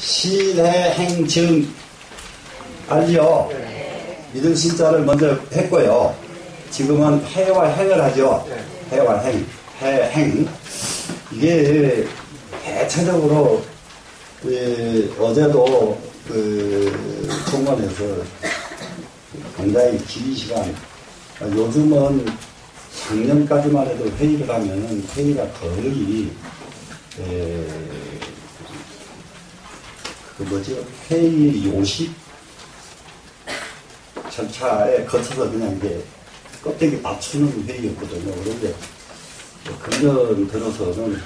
신해행증 알지요? 믿음 신자를 먼저 했고요. 지금은 해와 행을 하죠. 해와 행, 해행. 이게 대체적으로 어제도 총괄에서 굉장히 긴 시간, 요즘은 작년까지만 해도 회의를 하면은 회의가 거의 회의 요식 절차에 거쳐서 그냥 이게 껍데기 맞추는 회의였거든요. 그런데 금년 들어서는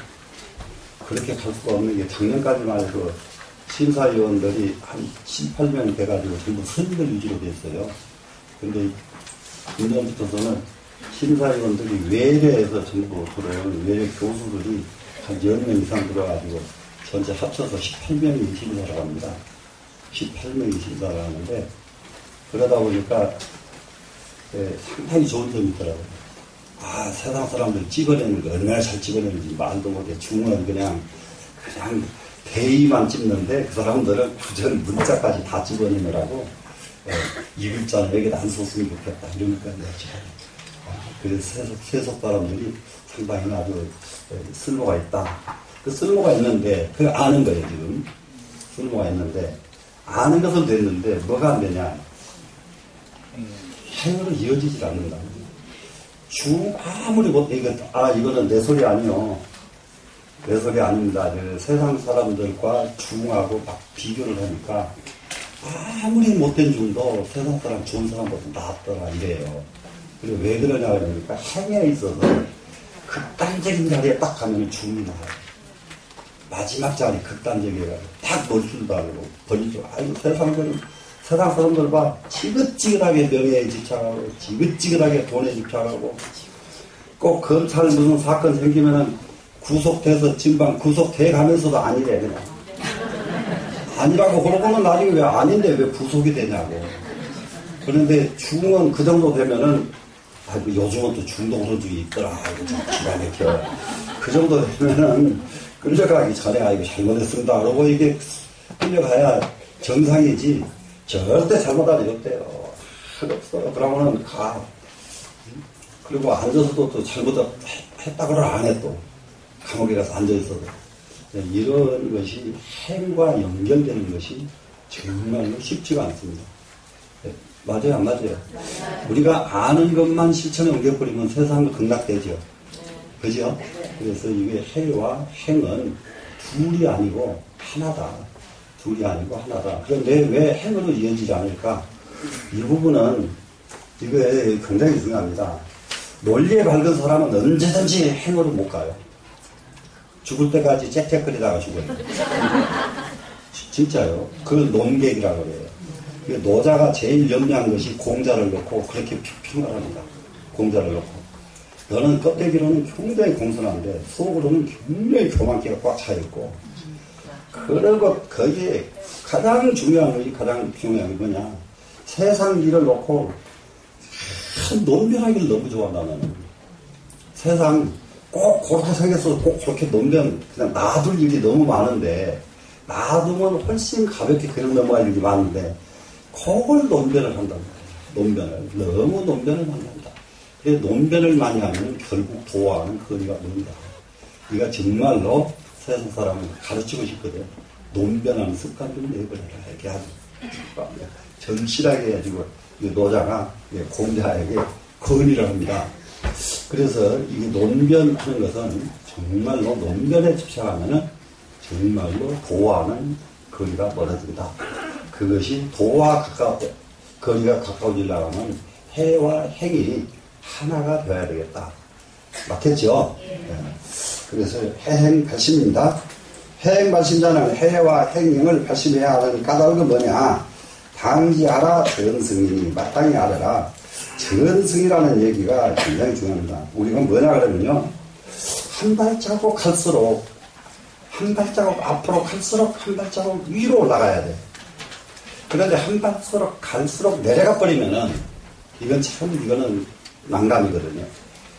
그렇게 갈 수가 없는 게 작년까지만 해도 심사위원들이 한 18명이 돼가지고 전부 선임들 위주로 됐어요. 근데 금년부터서는 심사위원들이 외래에서 전부 들어오는 외래 교수들이 한 10명 이상 들어가지고 전체 합쳐서 18명이 심사를 합니다. 18명이 심사를 하는데 그러다 보니까 상당히 좋은 점이 있더라고요. 세상 사람들 찍어내는 거 얼마나 잘 찍어내는지 말도 못해. 중은 그냥 대의만 찍는데 그 사람들은 구절 문자까지 다 찍어내느라고 이 글자는 여기다 안 썼으면 좋겠다 이러니까 그래서 세속 사람들이 상당히 아주 쓸모가 있다. 그 쓸모가 있는데 그걸 아는 거예요. 지금 쓸모가 있는데 아는 것은 됐는데 뭐가 안 되냐, 행으로 이어지질 않는다. 아무리 못 이거는 내 소리 아니요. 내 소리 아닙니다. 세상 사람들과 중하고 막 비교를 하니까 아무리 못된 중도 세상 사람 좋은 사람보다 낫더라 이래요. 그리고 왜 그러냐 그러니까 행에 있어서 극단적인 자리에 딱 가면 중이 나와요. 마지막 자리 극단적이에요. 딱 몰수도 하고 버리죠. 세상 사람들 봐. 지긋지긋하게 명예에 집착하고 지긋지긋하게 돈에 집착하고 꼭 검찰 무슨 사건 생기면은 구속돼서 진방 구속돼 가면서도 아니래 그냥. 아니라고 그러고는 나중에 왜 아닌데 왜 구속이 되냐고. 그런데 중은 그 정도 되면은 요즘은 또 중도우선주의 있더라. 좀 기가 막혀. 그 정도 되면은 끌려가기 전에 이거 잘못했습니다. 그러고 이게 끌려가야 정상이지. 절대 잘못할 일 없대요. 없어요. 그러면은 가. 그리고 앉아서도 또 잘못했다고는 안 해 또. 감옥에 가서 앉아있어도. 이런 것이 행과 연결되는 것이 정말로 쉽지가 않습니다. 맞아요, 안 맞아요? 우리가 아는 것만 실천에 옮겨버리면 세상도 극락되죠. 그죠? 그래서 이게 해와 행은 둘이 아니고 하나다. 둘이 아니고 하나다. 그런데 왜 행으로 이어지지 않을까? 이 부분은 이게 굉장히 중요합니다. 논리에 밝은 사람은 언제든지 행으로 못 가요. 죽을 때까지 짹짹거리다가 죽어요. 진짜요. 그걸 논객이라고 그래요. 노자가 제일 염려한 것이 공자를 놓고 그렇게 평가합니다. 공자를 놓고. 너는 껍데기로는 굉장히 공손한데 속으로는 굉장히 교만기가 꽉 차있고 그리고 거기에 가장 중요한 게 뭐냐. 세상 일을 놓고 논변하기를 너무 좋아한다는. 세상 꼭 그렇게 생겼어. 꼭 그렇게 논변, 그냥 놔둘 일이 너무 많은데, 놔두면 훨씬 가볍게 그냥 넘어갈 일이 많은데, 그걸 논변을 한단 말이에요. 너무 논변을 많이 한다. 그래서 논변을 많이 하면 결국 도와는 거리가 먼다. 네가 정말로 세상 사람을 가르치고 싶거든. 논변하는 습관 좀 내버려라. 이렇게 아주 정실하게 해가지고, 노자가 공자에게 건의를 합니다. 그래서 이 논변하는 것은 정말로 논변에 집착하면은 정말로 도와는 거리가 멀어진다. 그것이 도와 거리가 가까워지려고 하면 해와 행이 하나가 되어야 되겠다. 맞겠죠? 네. 그래서 해행 발심입니다. 해행 발심자는 해와 행을 발심해야 하는 까닭은 뭐냐? 당지하라 전승이니 마땅히 알아라. 전승이라는 얘기가 굉장히 중요합니다. 우리가 뭐냐 그러면요. 한 발자국 갈수록 한 발자국 앞으로 갈수록 한 발자국 위로 올라가야 돼. 그런데 한 발자국 갈수록 내려가 버리면은 이거는 난감이거든요.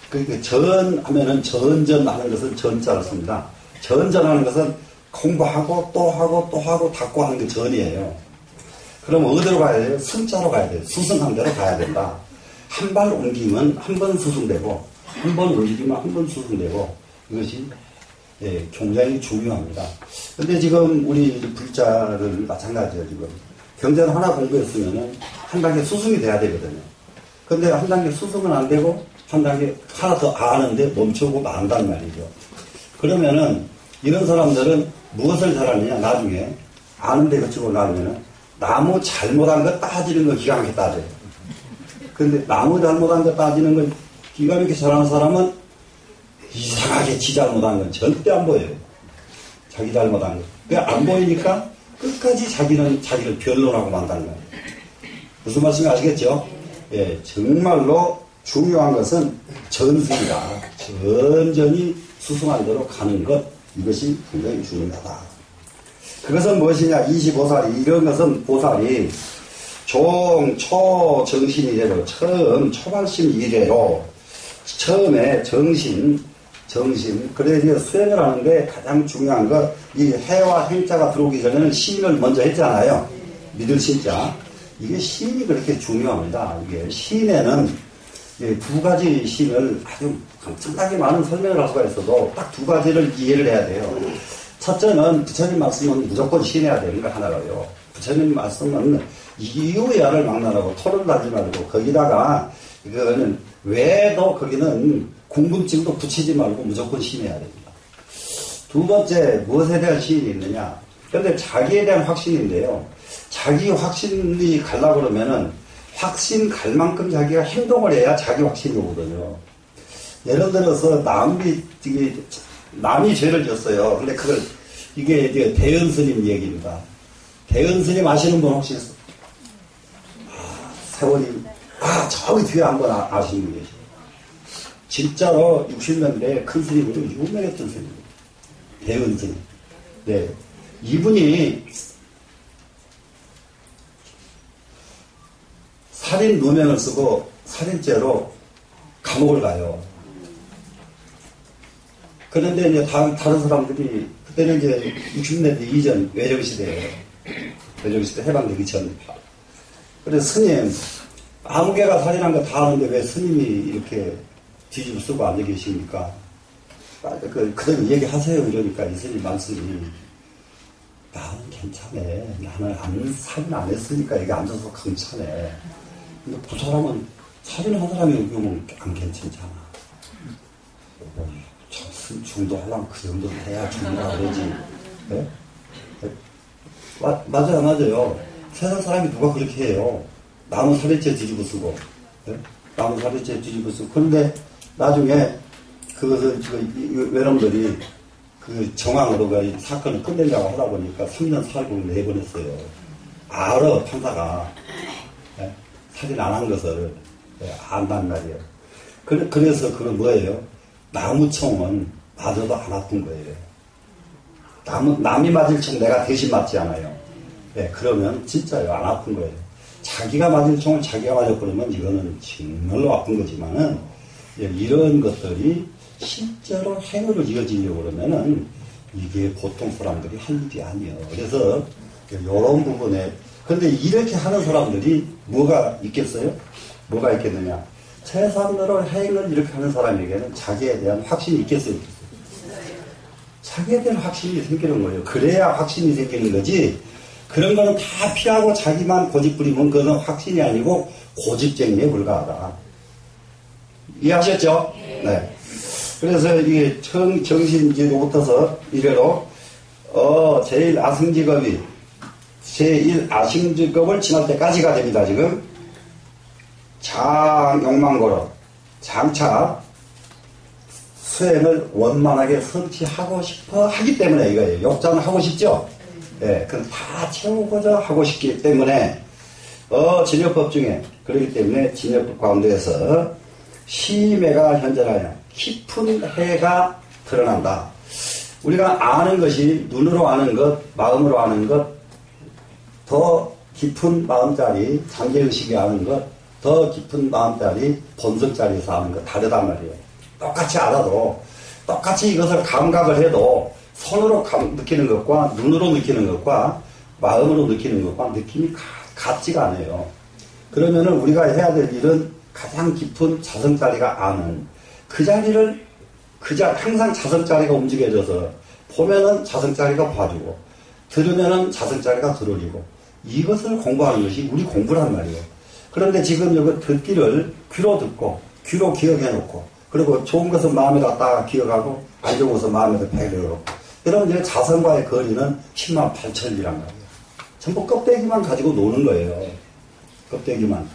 그러니까 전하면은 전전하는 것은 전자를 씁니다. 전전하는 것은 공부하고 또 하고 또 하고 닦고 하는 게 전이에요. 그럼 어디로 가야 돼요? 승자로 가야 돼요. 수승한 대로 가야 된다. 한 발 옮기면 한 번 수승되고 한 번 움직이면 한 번 수승되고 이것이 굉장히 중요합니다. 근데 지금 우리 불자를 마찬가지예요. 지금 경제를 하나 공부했으면 한 단계 수승이 돼야 되거든요. 근데 한 단계 수승은 안 되고 한 단계 하나 더 아는데 멈추고 만단 말이죠. 그러면은 이런 사람들은 무엇을 잘하느냐? 나중에 아는데 그치고 나면은 나무 잘못한 거 따지는 거 기가 막히게 따져요. 근데 나무 잘못한 거 따지는 걸 기가 막히게 잘하는 사람은 이상하게 지 잘못한 건 절대 안 보여요. 자기 잘못한 거. 그게 안 보이니까 끝까지 자기는 자기를 변론하고 만다는 거예요. 무슨 말씀인지 아시겠죠? 예, 정말로 중요한 것은 전승이다. 천천히 수승한 대로 가는 것. 이것이 굉장히 중요하다. 그것은 무엇이냐? 25살이 이런 것은 보살이 종, 초, 정신 이래로 처음 초발심 이래로 처음에 정신 그래 이제 수행을 하는데 가장 중요한 거 이 해와 행자가 들어오기 전에는 시인을 먼저 했잖아요. 믿을 신자. 이게 시인이 그렇게 중요합니다. 이게 시인에는 두 가지 시인을 아주 엄청나게 많은 설명을 할 수가 있어도 딱 두 가지를 이해를 해야 돼요. 첫째는 부처님 말씀은 무조건 신해야 되는 거 하나가요. 부처님 말씀은 이유야를 막론하고 토를 달지 말고 거기다가 이거는 왜도 거기는 궁금증도 붙이지 말고 무조건 신해야 됩니다. 두 번째 무엇에 대한 시인이 있느냐? 그런데 자기에 대한 확신인데요. 자기 확신이 가려고 그러면은 확신 갈 만큼 자기가 행동을 해야 자기 확신이 오거든요. 예를 들어서 남이 죄를 졌어요. 근데 이게 이제 대은 스님 얘기입니다. 대은 스님 아시는 분 혹시 있어요? 세월이, 저기 뒤에 한번 아시는 분 계시죠? 진짜로 60년대에 큰 스님으로 유명했던 스님입니다. 대은 스님. 네. 이분이 살인 누명을 쓰고 살인죄로 감옥을 가요. 그런데 이제 다른 사람들이, 그때는 이제 60년대 이전 외정시대예요. 외정시대 해방되기 전. 그래서 스님, 아무 개가 살인한 거 다 아는데 왜 스님이 이렇게 뒤집어 쓰고 앉아 계십니까? 그런 얘기하세요. 이러니까 이 스님 말씀이, 나는 괜찮네. 나는 살인 안 했으니까 여기 앉아서 괜찮네. 근데 그 사람은 살인한 사람이 여기 오면 안 괜찮잖아. 참, 중도하려면 그 정도는 해야 중도가 되지. 네? 맞아요. 세상 사람이 누가 그렇게 해요. 나무 살인죄 뒤집어 쓰고. 네? 나무 살인죄 뒤집어 쓰고. 그런데 나중에 외놈들이 그 정황으로 사건을 끝내려고 하다 보니까 3년 살고 내보냈어요. 알아, 판사가. 네? 살인 안 한 것을 안단 말이에요. 그래서 그건 뭐예요? 나무총은 맞아도 안 아픈 거예요. 남이 맞을 총 내가 대신 맞지 않아요. 네, 그러면 진짜요, 안 아픈 거예요. 자기가 맞을 총을 자기가 맞아버리면 이거는 정말로 아픈 거지만은, 이런 것들이 실제로 행위로 이어지려고 그러면은 이게 보통 사람들이 할 일이 아니에요. 그래서 이런 부분에, 근데 이렇게 하는 사람들이 뭐가 있겠어요? 뭐가 있겠느냐? 세상으로 행을 이렇게 하는 사람에게는 자기에 대한 확신이 있겠어요? 자기에 대한 확신이 생기는 거예요. 그래야 확신이 생기는 거지. 그런 거는 다 피하고 자기만 고집 부리면 그건 확신이 아니고 고집쟁이에 불과하다. 이해하셨죠? 네. 그래서 이게 정신지로부터서 이래로 제일 아승직업이 제1 아승직업을 지날 때까지가 됩니다. 지금 장욕망고로 장차 수행을 원만하게 성취하고 싶어 하기 때문에 이거예요. 욕자는 하고 싶죠? 네, 그건 다 채우고자 하고 싶기 때문에 진여법 중에 그렇기 때문에 진여법 가운데에서 심해가 현존하여 깊은 해가 드러난다. 우리가 아는 것이 눈으로 아는 것, 마음으로 아는 것, 더 깊은 마음짜리 장제의식이 아는 것, 더 깊은 마음짜리 본성짜리에서 아는 것 다르단 말이에요. 똑같이 알아도, 똑같이 이것을 감각을 해도 손으로 느끼는 것과 눈으로 느끼는 것과 마음으로 느끼는 것과 느낌이 같지가 않아요. 그러면은 우리가 해야 될 일은 가장 깊은 자성자리가 아는 그 자리를 항상 자성자리가 움직여져서 보면은 자성자리가 봐주고 들으면은 자성자리가 들어주고 이것을 공부하는 것이 우리 공부란 말이에요. 그런데 지금 여기 듣기를 귀로 듣고 귀로 기억해놓고 그리고 좋은 것은 마음에 갖다가 기억하고 안 좋은 것은 마음에다 배려하고 이러면 이제 자성과의 거리는 10만 8천이란 말이에요. 전부 껍데기만 가지고 노는 거예요. 껍데기만.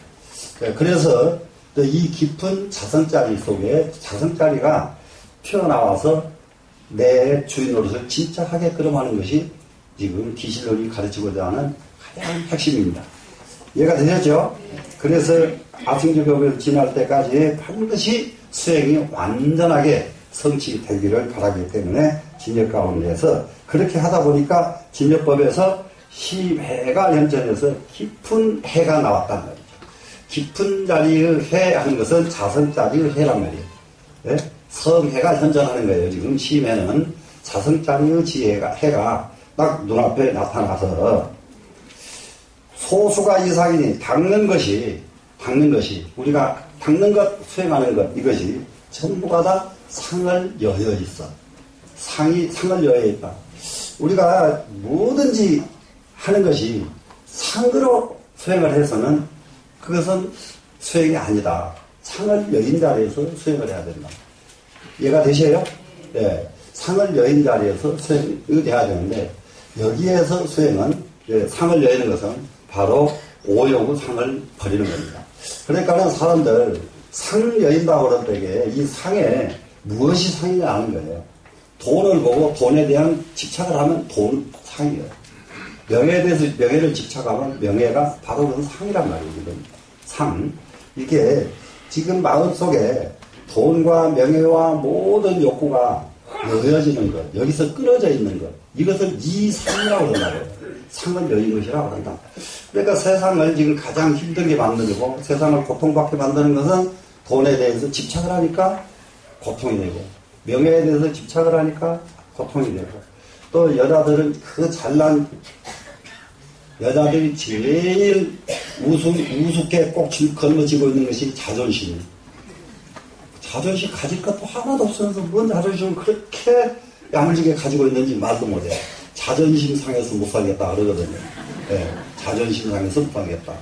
그래서 이 깊은 자성자리 속에 자성자리가 튀어나와서 내 주인 노릇을 진짜 하게끔 하는 것이 지금 기실론이 가르치고자 하는 가장 핵심입니다. 이해가 되셨죠? 그래서 아승조법을 지날 때까지 반드시 수행이 완전하게 성취되기를 바라기 때문에 진역 가운데에서 그렇게 하다 보니까 진역법에서 심해가 연전해서 깊은 해가 나왔단 말이죠. 깊은 자리의 해 하는 것은 자성자리의 해란 말이에요. 네? 성해가 현전하는 거예요. 지금 심해는 자성자리의 해가 딱 눈앞에 나타나서 소수가 이상이니 닦는 것이 우리가 닦는 것, 수행하는 것 이것이 전부가 다 상을 여여 있어. 상을 여여 있다. 우리가 뭐든지 하는 것이 상으로 수행을 해서는 그것은 수행이 아니다. 상을 여인 자리에서 수행을 해야 된다. 이해가 되셔요? 네. 상을 여인 자리에서 수행이 돼야 되는데 여기에서 수행은 상을 여는 것은 바로 오욕의 상을 버리는 겁니다. 그러니까 사람들 상 여인다고 그럴 때에 이 상에 무엇이 상이냐 하는 거예요. 돈을 보고 돈에 대한 집착을 하면 상이에요. 명예에 대해서 명예를 집착하면 명예가 바로 그런 상이란 말이에요. 상. 이게 지금 마음속에 돈과 명예와 모든 욕구가 여여지는 것, 여기서 끊어져 있는 것, 이것을 이 상이라고 그러나요? 상을 여인 것이라고 한다. 그러니까 세상을 지금 가장 힘들게 만들고 세상을 고통받게 만드는 것은 돈에 대해서 집착을 하니까 고통이 되고 명예에 대해서 집착을 하니까 고통이 되고 또 여자들은 그 잘난 여자들이 제일 우습게 꼭 걸머지고 있는 것이 자존심이에요. 자존심 가질 것도 하나도 없어서 뭔 자존심을 그렇게 야물지게 가지고 있는지 말도 못해. 자존심 상해서 못 살겠다 그러거든요. 예, 자존심 상해서 못 살겠다.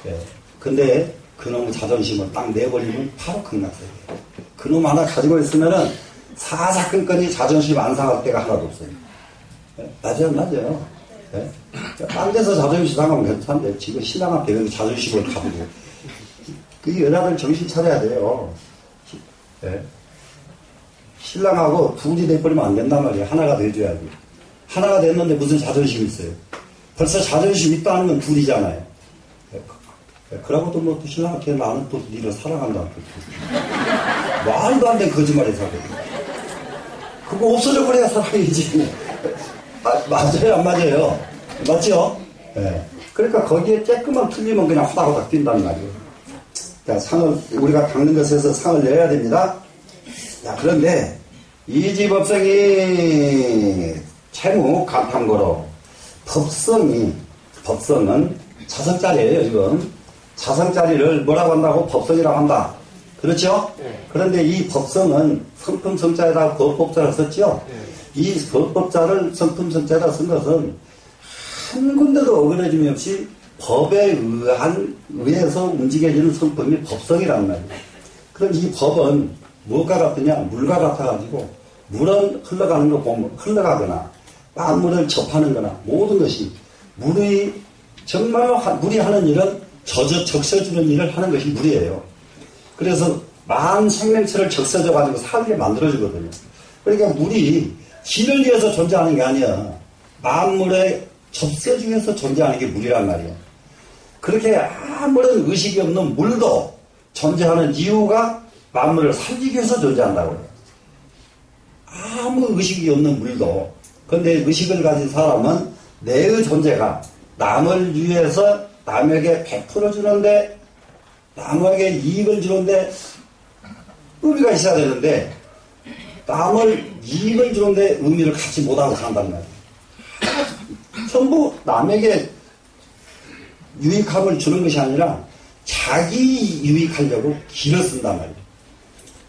예. 근데 그놈의 자존심을 딱 내버리면 바로 극락세계예요. 그놈 하나 가지고 있으면은 사사건건이 자존심 안 상할 때가 하나도 없어요. 예? 맞아요. 예? 딴 데서 자존심 상하면 괜찮은데 지금 신랑 앞에 자존심을 가지고 그 여자들 정신 차려야 돼요. 예? 신랑하고 둘이 돼버리면 안 된단 말이에요. 하나가 돼줘야지. 하나가 됐는데 무슨 자존심이 있어요. 벌써 자존심 있다는 건 둘이잖아요. 예? 그러고도 뭐 또 신랑한테 나는 또 니를 사랑한다. 말도 안 되는 거짓말을 하거든. 그거 없어져 버려야 사랑이지. 맞아요, 안 맞아요? 맞죠? 예. 그러니까 거기에 조금만 틀리면 그냥 후다후닥 뛴단 말이에요. 자, 상을, 우리가 닦는 것에서 상을 내야 됩니다. 자, 그런데, 이지법성이 채무 간탐거로, 법성은 자성자리예요, 지금. 자성자리를 뭐라고 한다고? 법성이라고 한다. 그렇죠? 그런데 이 법성은 성품성자에다가 법법자를 썼죠? 이 법법자를 성품성자에다 쓴 것은 한 군데도 어그러짐이 없이 법에 의해서 움직여지는 성품이 법성이란 말이에요. 그럼 이 법은 무엇과 같으냐? 물과 같아가지고 물은 흘러가는 거 보면 흘러가거나 만물을 접하는 거나 모든 것이 정말 물이 하는 일은 적셔주는 일을 하는 것이 물이에요. 그래서 만 생명체를 적셔줘가지고 살게 만들어주거든요. 그러니까 물이 질을 위해서 존재하는 게 아니야. 만물의 접세주기 위해서 존재하는 게 물이란 말이에요. 그렇게 아무런 의식이 없는 물도 존재하는 이유가 만물을 살리기 위해서 존재한다고요. 아무 의식이 없는 물도. 그런데 의식을 가진 사람은 내의 존재가 남을 위해서 남에게 베풀어주는데 남에게 이익을 주는데 의미가 있어야 되는데 남을 이익을 주는데 의미를 갖지 못하고 산단 말이에요. 전부 남에게 유익함을 주는 것이 아니라 자기 유익하려고 길을 쓴단 말이에요.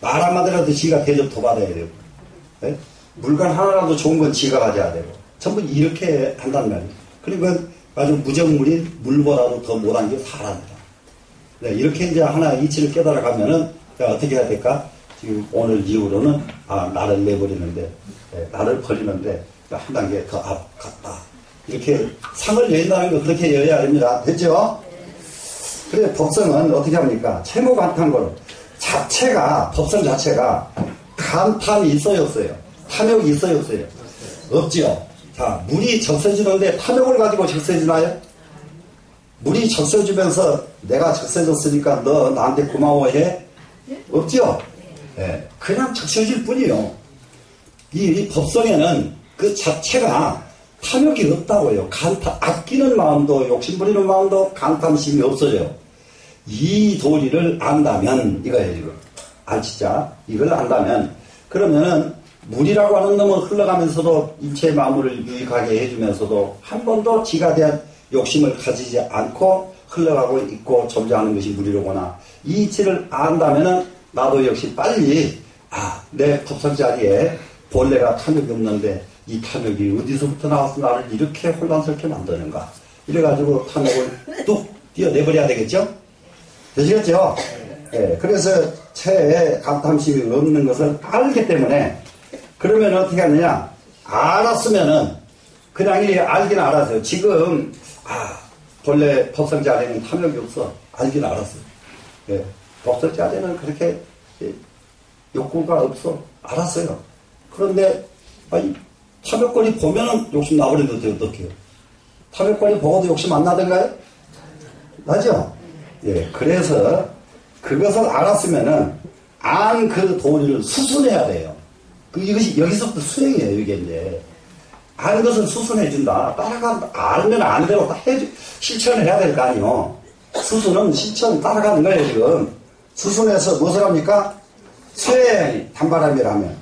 말 한마디라도 지가 대접도 받아야 되고, 네? 물건 하나라도 좋은 건 지가 가져야 되고, 전부 이렇게 한단 말이에요. 그리고 아주 무정물인 물보다도 더 못한 게 사람이다. 네, 이렇게 이제 하나 이치를 깨달아가면은 어떻게 해야 될까? 지금 오늘 이후로는 나를 내버리는데, 네, 나를 버리는데 한 단계 더 앞 갔다. 이렇게 상을 여인다는 거 그렇게 여야 됩니다. 됐죠? 그래 법성은 어떻게 합니까? 채무 간탄거로 자체가 법성 자체가 간탐이 있어요 없어요? 탐욕이 있어요 없어요? 없지요. 자, 물이 적셔지는데 탐욕을 가지고 적셔지나요? 물이 적셔지면서 내가 적셔졌으니까 너 나한테 고마워해? 없죠? 네, 그냥 적셔질 뿐이요. 이 법성에는 그 자체가 탐욕이 없다고요. 아끼는 마음도 욕심부리는 마음도 간탐심이 없어져요. 이 도리를 안다면 이거예요. 이거. 알지자 이걸 안다면 그러면은 물이라고 하는 놈은 흘러가면서도 일체의 마음을 유익하게 해주면서도 한 번도 지가 대한 욕심을 가지지 않고 흘러가고 있고 존재하는 것이 물이로구나. 이 이치를 안다면은 나도 역시 빨리 내 법성 자리에 본래가 탐욕이 없는데 이 탐욕이 어디서부터 나와서 나를 이렇게 혼란스럽게 만드는가. 이래가지고 탐욕을 뚝 띄어내버려야 되겠죠? 되시겠죠? 네, 그래서 체에 간탐심이 없는 것을 알기 때문에 그러면 어떻게 하느냐? 알았으면은 그냥 이 알긴 알았어요. 지금 본래 법성자 안에는 탐욕이 없어. 알긴 알았어요. 네, 법성자 안에는 그렇게 욕구가 없어. 알았어요. 그런데 탐욕거리 보면은 욕심 나버려도 돼요. 어떡해요? 탐욕거리 보고도 욕심 안 나던가요? 나죠? 예, 그래서 그것을 알았으면은 안 그 도리를 수순해야 돼요. 이것이 여기서부터 수행이에요. 이게 이제 아는 것을 수순해준다. 알면 안 되고 실천을 해야 될 거 아니요. 수순은 실천 따라가는 거예요. 지금 수순해서 무엇을 합니까? 수행 단바람이라면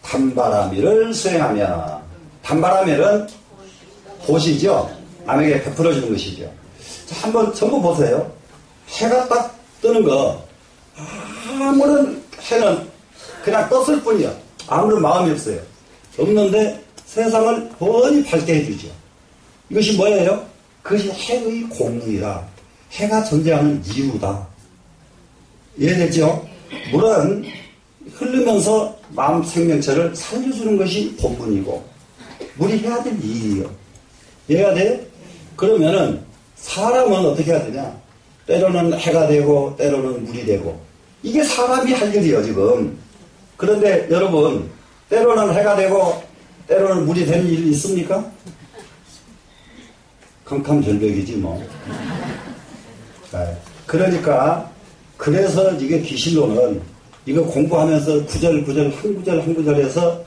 단바람이를 수행하면 단바람이는 보시죠. 남에게 베풀어주는 것이죠. 자, 한번 전부 보세요. 해가 딱 뜨는 거 아무런 해는 그냥 떴을 뿐이야. 아무런 마음이 없어요. 없는데 세상을 뻔히 밝게 해주죠. 이것이 뭐예요? 그것이 해의 공이다. 해가 존재하는 이유다. 이해되죠? 물은 흐르면서 마음 생명체를 살려주는 것이 본분이고 물이 해야 될 일이에요. 이해가 돼요? 그러면은 사람은 어떻게 해야 되냐? 때로는 해가 되고 때로는 물이 되고 이게 사람이 할 일이에요 지금. 그런데 여러분 때로는 해가 되고 때로는 물이 되는 일이 있습니까? 강탐절벽이지 뭐. 네. 그러니까 그래서 이게 기실로는 이거 공부하면서 구절 한 구절 한 구절에서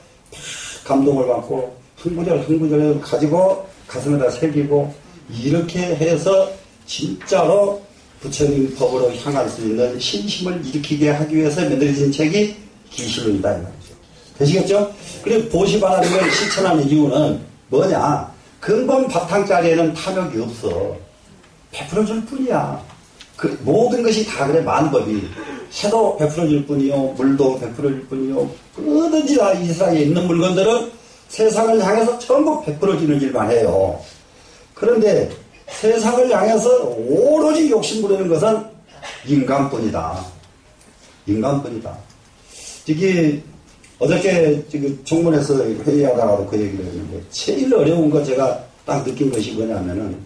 감동을 받고 한 구절 한 구절을 가지고 가슴에다 새기고 이렇게 해서 진짜로 부처님 법으로 향할 수 있는 신심을 일으키게 하기 위해서 만들어진 책이 기실론이다 이 말이죠. 되시겠죠? 그리고 보시바라는 걸 실천하는 이유는 뭐냐? 근본 바탕자리에는 탐욕이 없어. 베풀어줄 뿐이야. 그 모든 것이 다 그래. 만법이 해도 베풀어줄 뿐이요, 물도 베풀어줄 뿐이요. 뭐든지 다 이 세상에 있는 물건들은 세상을 향해서 전부 베풀어주는 일만 해요. 그런데 세상을 향해서 오로지 욕심부리는 것은 인간뿐이다. 인간뿐이다. 저기 어저께 정문에서 회의하다가도 그 얘기를 했는데 제일 어려운 거 제가 딱 느낀 것이 뭐냐면은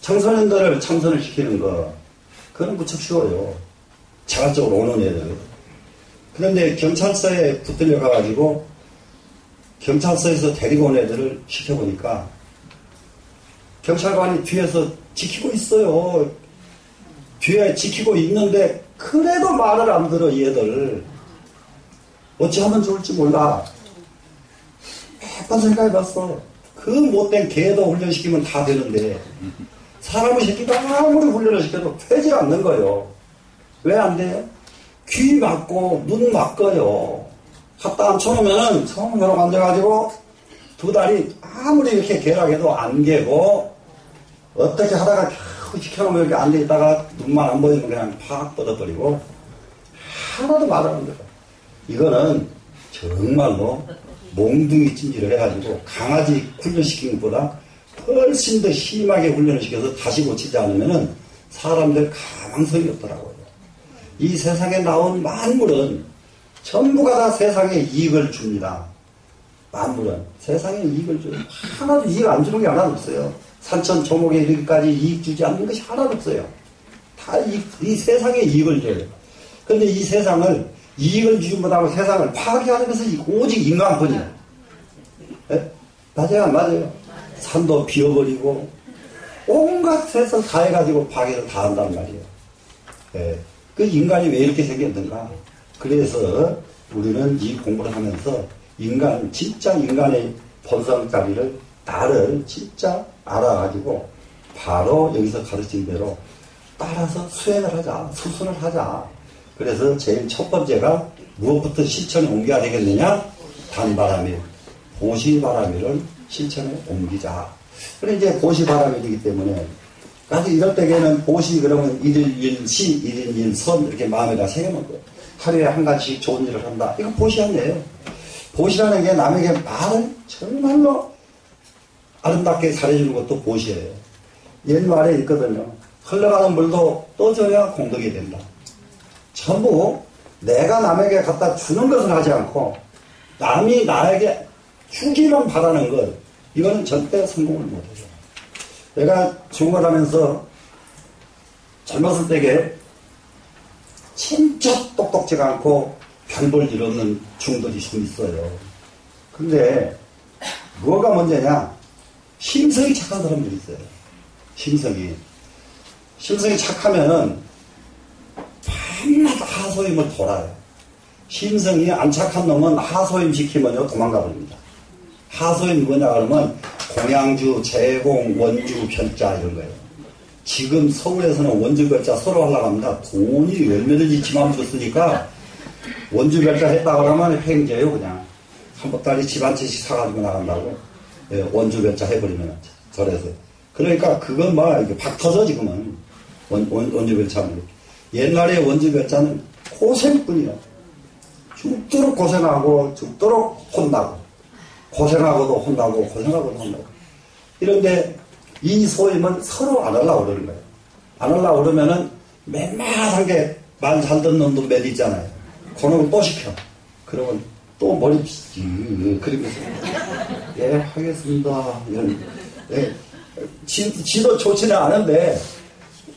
청소년들을 참선을 시키는 거 그건 무척 쉬워요. 자발적으로 오는 애들. 그런데 경찰서에 붙들려 가가지고 경찰서에서 데리고 온 애들을 시켜보니까 경찰관이 뒤에서 지키고 있어요. 뒤에 지키고 있는데 그래도 말을 안 들어 이 애들. 어찌하면 좋을지 몰라. 몇 번 생각해봤어. 그 못된 개도 훈련시키면 다 되는데 사람의 새끼가 아무리 훈련을 시켜도 되지 않는 거예요. 왜 안 돼요? 귀 막고 눈 막어요. 갖다 앉혀놓으면은 성으로 앉아가지고 두 다리 아무리 이렇게 개락해도 안 개고 어떻게 하다가 겨우 지켜놓으면 이렇게 앉아있다가 눈만 안 보이면 그냥 팍 뻗어버리고 하나도 말 안 들어. 이거는 정말로 몽둥이 찜질을 해가지고 강아지 훈련시키는 것보다 훨씬 더 심하게 훈련을 시켜서 다시 고치지 않으면은 사람들 가망성이 없더라고요. 이 세상에 나온 만물은 전부가 다 세상에 이익을 줍니다. 만물은 세상에 이익을 줘요. 하나도 이익 안 주는 게 하나도 없어요. 산천초목에 이르기까지 이익 주지 않는 것이 하나도 없어요. 다 이 세상에 이익을 줘요. 그런데 이 세상을 이익을 주지 못하고 세상을 파괴하는 것은 오직 인간뿐이에요. 네? 맞아요, 안 맞아요? 산도 비워버리고 온갖 세상 다 해가지고 파괴를 다 한단 말이에요. 네. 그 인간이 왜 이렇게 생겼는가? 그래서 우리는 이 공부를 하면서 진짜 인간의 본성짜리를 나를 진짜 알아가지고 바로 여기서 가르친 대로 따라서 수행을 하자, 수순을 하자. 그래서 제일 첫 번째가 무엇부터 실천에 옮겨야 되겠느냐? 단바람일, 보시바람일을 실천에 옮기자. 그래 이제 보시바람일이기 때문에 아주 이럴 때에는 보시 그러면 일일 일시, 일인 일선 이렇게 마음에다 새겨놓은 거예요. 하루에 한 가지씩 좋은 일을 한다. 이거 보시한대요. 보시라는 게 남에게 말을 정말로 아름답게 잘해주는 것도 보시예요. 옛말에 있거든요. 흘러가는 물도 떠줘야 공덕이 된다. 전부 내가 남에게 갖다 주는 것을 하지 않고 남이 나에게 주기만 바라는 것, 이거는 절대 성공을 못해요. 내가 중국을 하면서 젊었을 때에 진짜 똑똑지가 않고 별 볼 일 없는 중들이 좀 있어요. 근데 뭐가 문제냐? 심성이 착한 사람들이 있어요. 심성이 착하면은 밤낮 하소임을 돌아요. 심성이 안 착한 놈은 하소임 시키면요 도망가 버립니다. 하소임이 뭐냐 그러면 공양주, 제공, 원주, 편자 이런 거예요. 지금 서울에서는 원주, 별자 서로 하려고 합니다. 돈이 얼마든지 지맘대로 쓰니까 원주, 별자 했다 그러면 횡재요 그냥. 한 보따리 집 한 채씩 사가지고 나간다고. 예, 원주, 별자 해버리면 절에서. 그러니까 그건 막 이게 박 터져 지금은. 원주, 별자는. 옛날에 원주, 별자는 고생뿐이요. 죽도록 고생하고 죽도록 혼나고. 고생하고도 혼나고 고생하고도 혼나고. 이런데 이 소임은 서로 안 하려고 그러는 거예요. 안 하려고 그러면은 맨만한 게 말 잘 듣는 놈도 몇 있잖아요. 그놈을 또 시켜. 그러면 또 머리 그러면서 예 하겠습니다. 이런 지도 좋지는 않은데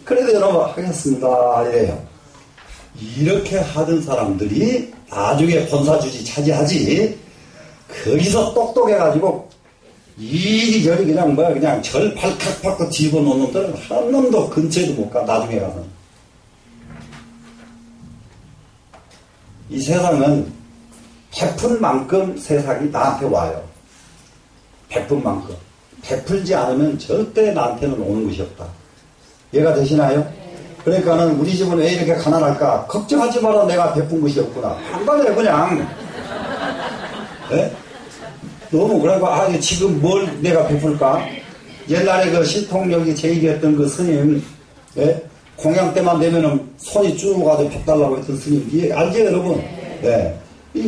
그래도 여러분 하겠습니다 이래요. 이렇게 하던 사람들이 나중에 본사주지 차지하지. 거기서 똑똑해가지고 이리저리 그냥 절 발칵발칵 집어놓은 놈들은 한 놈도 근처에도 못 가. 나중에 가서. 이 세상은 베푼 만큼 세상이 나한테 와요. 베푼 만큼. 베풀지 않으면 절대 나한테는 오는 것이 없다. 이해가 되시나요? 그러니까는 우리 집은 왜 이렇게 가난할까? 걱정하지 마라. 내가 베푼 것이 없구나. 판단해 그냥. 네? 너무 그러고 지금 뭘 내가 베풀까? 옛날에 그 신통력이 제일이었던 그 스님, 예? 공양 때만 되면은 손이 쭉 가서 밥 달라고 했던 스님, 예, 알죠 여러분? 예.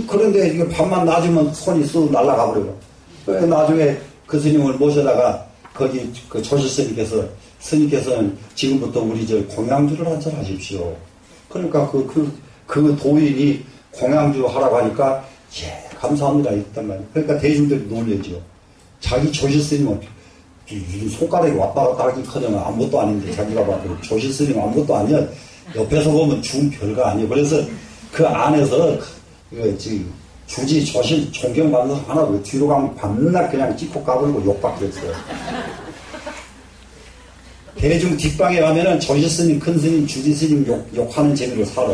그런데 이게 밥만 놔주면 손이 쑥 날아가 버리고. 그래서 나중에 그 스님을 모셔다가 거기 그 조실 스님께서는 지금부터 우리 저 공양주를 한잔 하십시오. 그러니까 그 도인이 공양주 하라고 하니까 예, 감사합니다. 이랬단 말이에요. 그러니까 대중들이 놀래죠. 자기 조실스님은 손가락이 왔다 갔다 하기 커녕 아무것도 아닌데 자기가 봐도 조실스님 아무것도 아니야. 옆에서 보면 중 별거 아니에요. 그래서 그 안에서 주지 조실 존경받는 사람 하나 뒤로 가면 밤낮 그냥 찍고 까불고 욕받고 했어요. 대중 뒷방에 가면은 조실스님, 큰스님, 주지스님 욕하는 재미로 살아.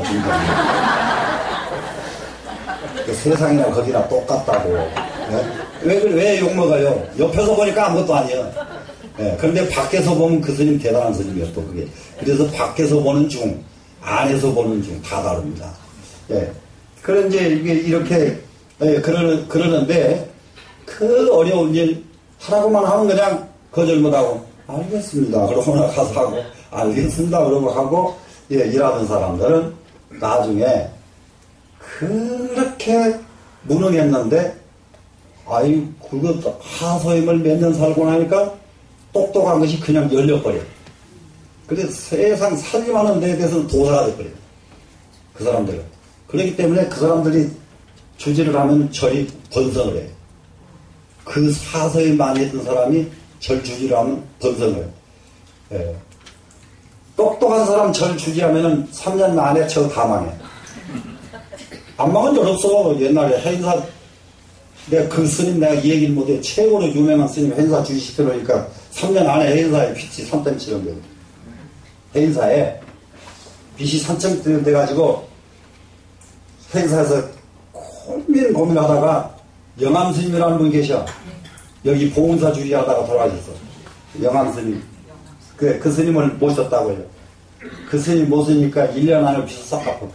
그 세상이나 거기나 똑같다고. 네? 왜 욕먹어요? 옆에서 보니까 아무것도 아니야. 네. 그런데 밖에서 보면 그 스님 대단한 스님이에요, 또 그게. 그래서 밖에서 보는 중, 안에서 보는 중 다 다릅니다. 네. 그런 이제 이게 이렇게 예, 그러는데, 그 어려운 일 하라고만 하면 그냥 거절 못하고, 알겠습니다. 그러고 가서 하고, 알겠습니다. 그러고 하고, 예, 일하던 사람들은 나중에 그렇게 무능했는데, 아이, 그거 하소임을 몇 년 살고 나니까 똑똑한 것이 그냥 열려버려. 그래서 세상 살림하는 데에 대해서는 도사가 돼버려요. 그 사람들은. 그렇기 때문에 그 사람들이 주지를 하면 절이 번성을 해요. 그 사서에 많이 했던 사람이 절 주지를 하면 번성을 해요. 예. 똑똑한 사람 절 주지하면은 3년 만에 저 다 망해. 안 망한 적 없어. 옛날에 행사, 내가 그 스님 내가 이 얘기를 못해. 최고로 유명한 스님 행사 주지시켜 놓으니까 3년 안에 행사에 빚이 3.7억 돼. 행사에 빚이 3.7억 돼가지고 행사에서 고민하다가 영암 스님이라는 분이 계셔. 여기 보훈사 주지하다가 돌아가셨어. 영암 스님. 그 스님을 모셨다고요. 그 스님 모시니까 1년 안에 빚을 싹 갚았고.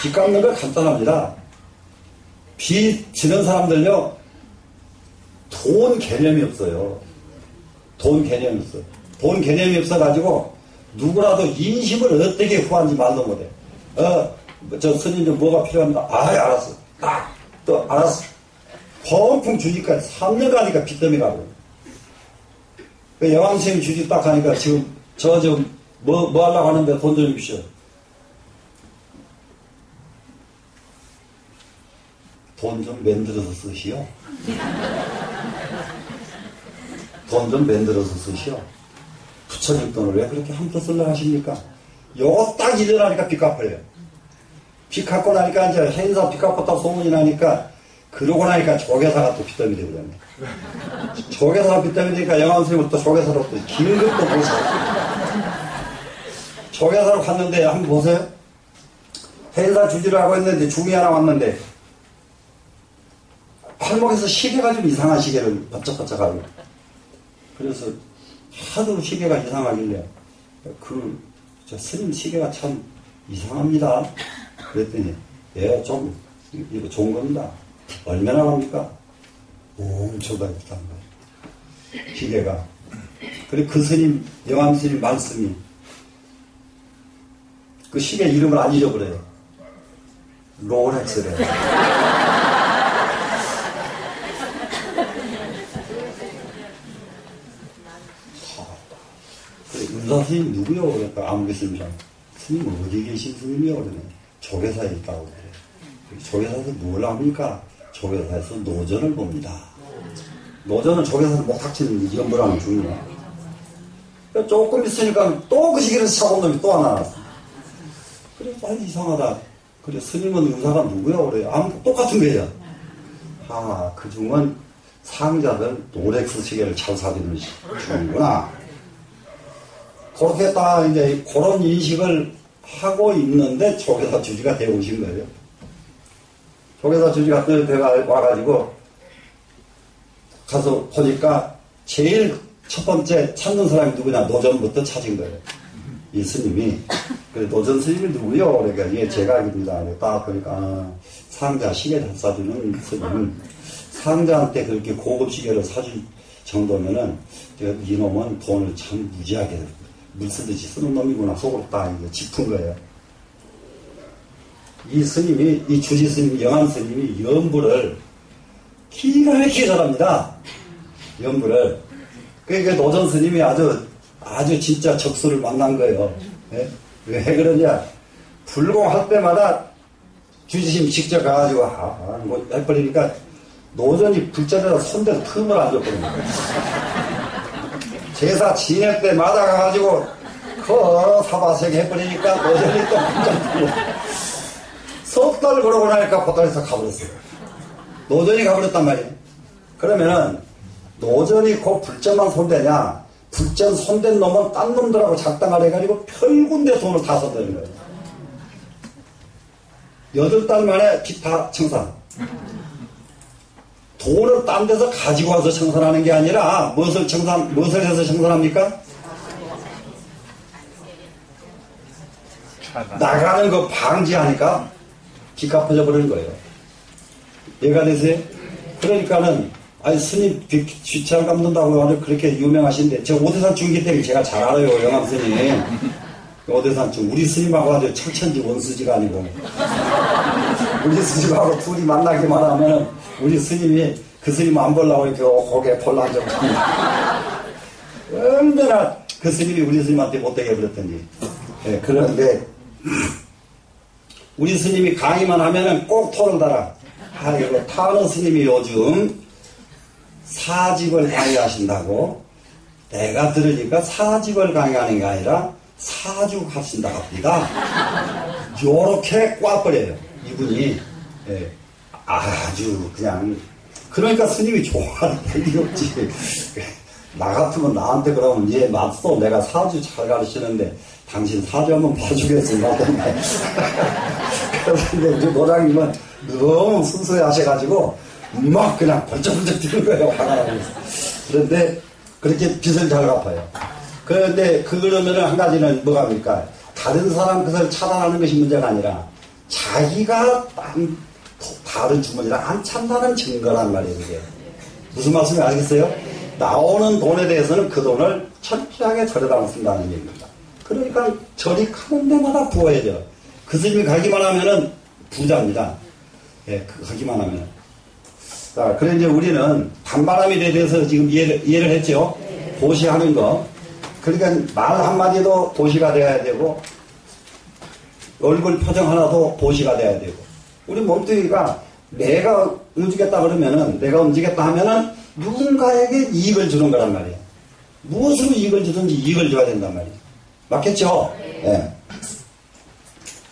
빚 갚는 거 간단합니다. 빚 지는 사람들요, 돈 개념이 없어요. 돈 개념이 없어요. 돈 개념이 없어가지고, 누구라도 인심을 어떻게 후한지 말도 못해. 저 스님 좀 뭐가 필요합니다. 알았어. 또 알았어. 펑펑 주니까 3년 가니까 빚더미 가고. 영암 스님 주지 딱 하니까 지금 뭐 하려고 하는데 돈 좀 주십시오. 돈 좀 만들어서 쓰시오. 돈 좀 만들어서 쓰시오. 부처님 돈을 왜 그렇게 함부로 쓰려고 하십니까? 요거 딱 일어나니까 빚 갚아요. 빚 갚고 나니까 이제 행사 빚 갚았다고 소문이 나니까 그러고 나니까 조계사가 또 빚더미 되고 그러네. 조계사가 빚더미 되니까 영암 스님은 또 조계사로 또 긴급도 보세요. 조계사로 갔는데 한번 보세요. 행사 주지를 하고 있는데 중이 하나 왔는데 팔목에서 시계가 좀 이상한 시계를 번쩍번쩍하고 그래서 하도 시계가 이상하길래 저 스님 시계가 참 이상합니다. 그랬더니 이거 좋은 겁니다. 얼마나 합니까? 엄청나게 비싼 거예요. 시계가. 그리고 그 스님, 영암 스님 말씀이 그 시계 이름을 안 잊어버려요. 롤렉스래요. 은사 스님 누구요? 그러니까 아무개 스님이랑 스님 어디 계신 스님이요? 그러네. 조계사에 있다고 그래. 조계사에서 뭘 합니까? 조계사에서 노전을 봅니다. 노전은 조계사에서 못 닥치는 연보라는 중이야. 조금 있으니까 또 그 시기를 차고 놈이 또 하나 나왔어. 그래, 이상하다. 그래, 스님은 의사가 누구야? 그래. 똑같은 거예요. 그 중은 상자들 롤렉스 시계를 잘 사주는 중이구나. 그렇게 딱 이제 그런 인식을 하고 있는데 조계사 주지가 되어 오신 거예요. 조계사 주지가 와가지고 가서 보니까 제일 첫 번째 찾는 사람이 누구냐? 노전부터 찾은 거예요. 이 스님이. 그래, 노전 스님이 누구요? 그러니까 이게 제각입니다. 딱 보니까 상자 시계 잘 사주는 스님. 상자한테 그렇게 고급 시계를 사줄 정도면은 이놈은 돈을 참 무지하게 물 쓰듯이 쓰는 놈이구나. 속으로 딱 짚은 거예요. 이 스님이, 이 주지 스님, 영암 스님이 연부를 기가 막히게 잘합니다. 연부를. 그러니까 노전 스님이 아주 진짜 적수를 만난 거예요. 예? 왜 그러냐? 불공할 때마다 주지심 직접 가가지고, 뭐 해버리니까 노전이 불전에다 손대서 틈을 안 줬거든요. 제사 지낼 때마다 가가지고 사바색 해버리니까 노전이 또 불전 석 달 그러고 나니까 보따리에서 가버렸어요. 노전이 가버렸단 말이에요. 그러면은 노전이 그 불전만 손대냐? 불전 손댄 놈은 딴 놈들하고 작당을 해가지고 별군데 돈을 다 썼다는 거예요. 8달 만에 빚 다 청산. 돈을 딴 데서 가지고 와서 청산하는 게 아니라 무엇을 해서 청산합니까? 나가는 거 방지하니까 빚 갚아져 버리는 거예요. 이해가 되세요? 그러니까는, 아니, 스님 쥐잘 감는다고 아주 그렇게 유명하신데, 저 오대산 중기 때문에 제가 잘 알아요, 영암 스님. 오대산 중. 우리 스님하고 아주 철천지 원수지가 아니고. 우리 스님하고 둘이 만나기만 하면은, 우리 스님이 그 스님 안 보려고 이렇게 고개 폴라져. 언제나 그 스님이 우리 스님한테 못되게 해버렸더니. 예, 그런데, 우리 스님이 강의만 하면은 꼭 토를 달아. 아이고, 타너 스님이 요즘 사직을 강의하신다고. 내가 들으니까 사직을 강의하는 게 아니라 사죽 하신다 합니다. 요렇게 꽈버려요, 이분이. 예, 아주 그냥. 그러니까 스님이 좋아하는 게 없지. 나 같으면 나한테 그러면 얘 맞소. 내가 사주 잘 가르치는데 당신 사주 한번 봐주겠습니다. 그런데 이제 노장님은 너무 순수해 하셔가지고 막 그냥 벌쩍벌쩍 뛰는 거예요. 화가 나면서. 그런데 그렇게 빚을 잘 갚아요. 그런데 그러면은 한 가지는 뭐갑니까? 다른 사람 것을 차단하는 것이 문제가 아니라 자기가 다른 주머니를 안 찬다는 증거란 말이에요. 이게. 무슨 말씀인지 아시겠어요? 나오는 돈에 대해서는 그 돈을 철저하게 절여다 쓴다는 얘기입니다. 그러니까 절이 가는 데마다 부어야죠. 그 스님이 가기만 하면은 부자입니다. 예, 가기만 하면은. 자, 그래 이제 우리는 반바람에 대해서 지금 이해를 했죠? 보시하는 거. 그러니까 말 한마디도 보시가 돼야 되고, 얼굴 표정 하나도 보시가 돼야 되고, 우리 몸뚱이가 내가 움직였다 그러면은, 내가 움직였다 하면은 누군가에게 이익을 주는 거란 말이에요. 무엇으로 이익을 주든지 이익을 줘야 된단 말이에요. 맞겠죠? 예.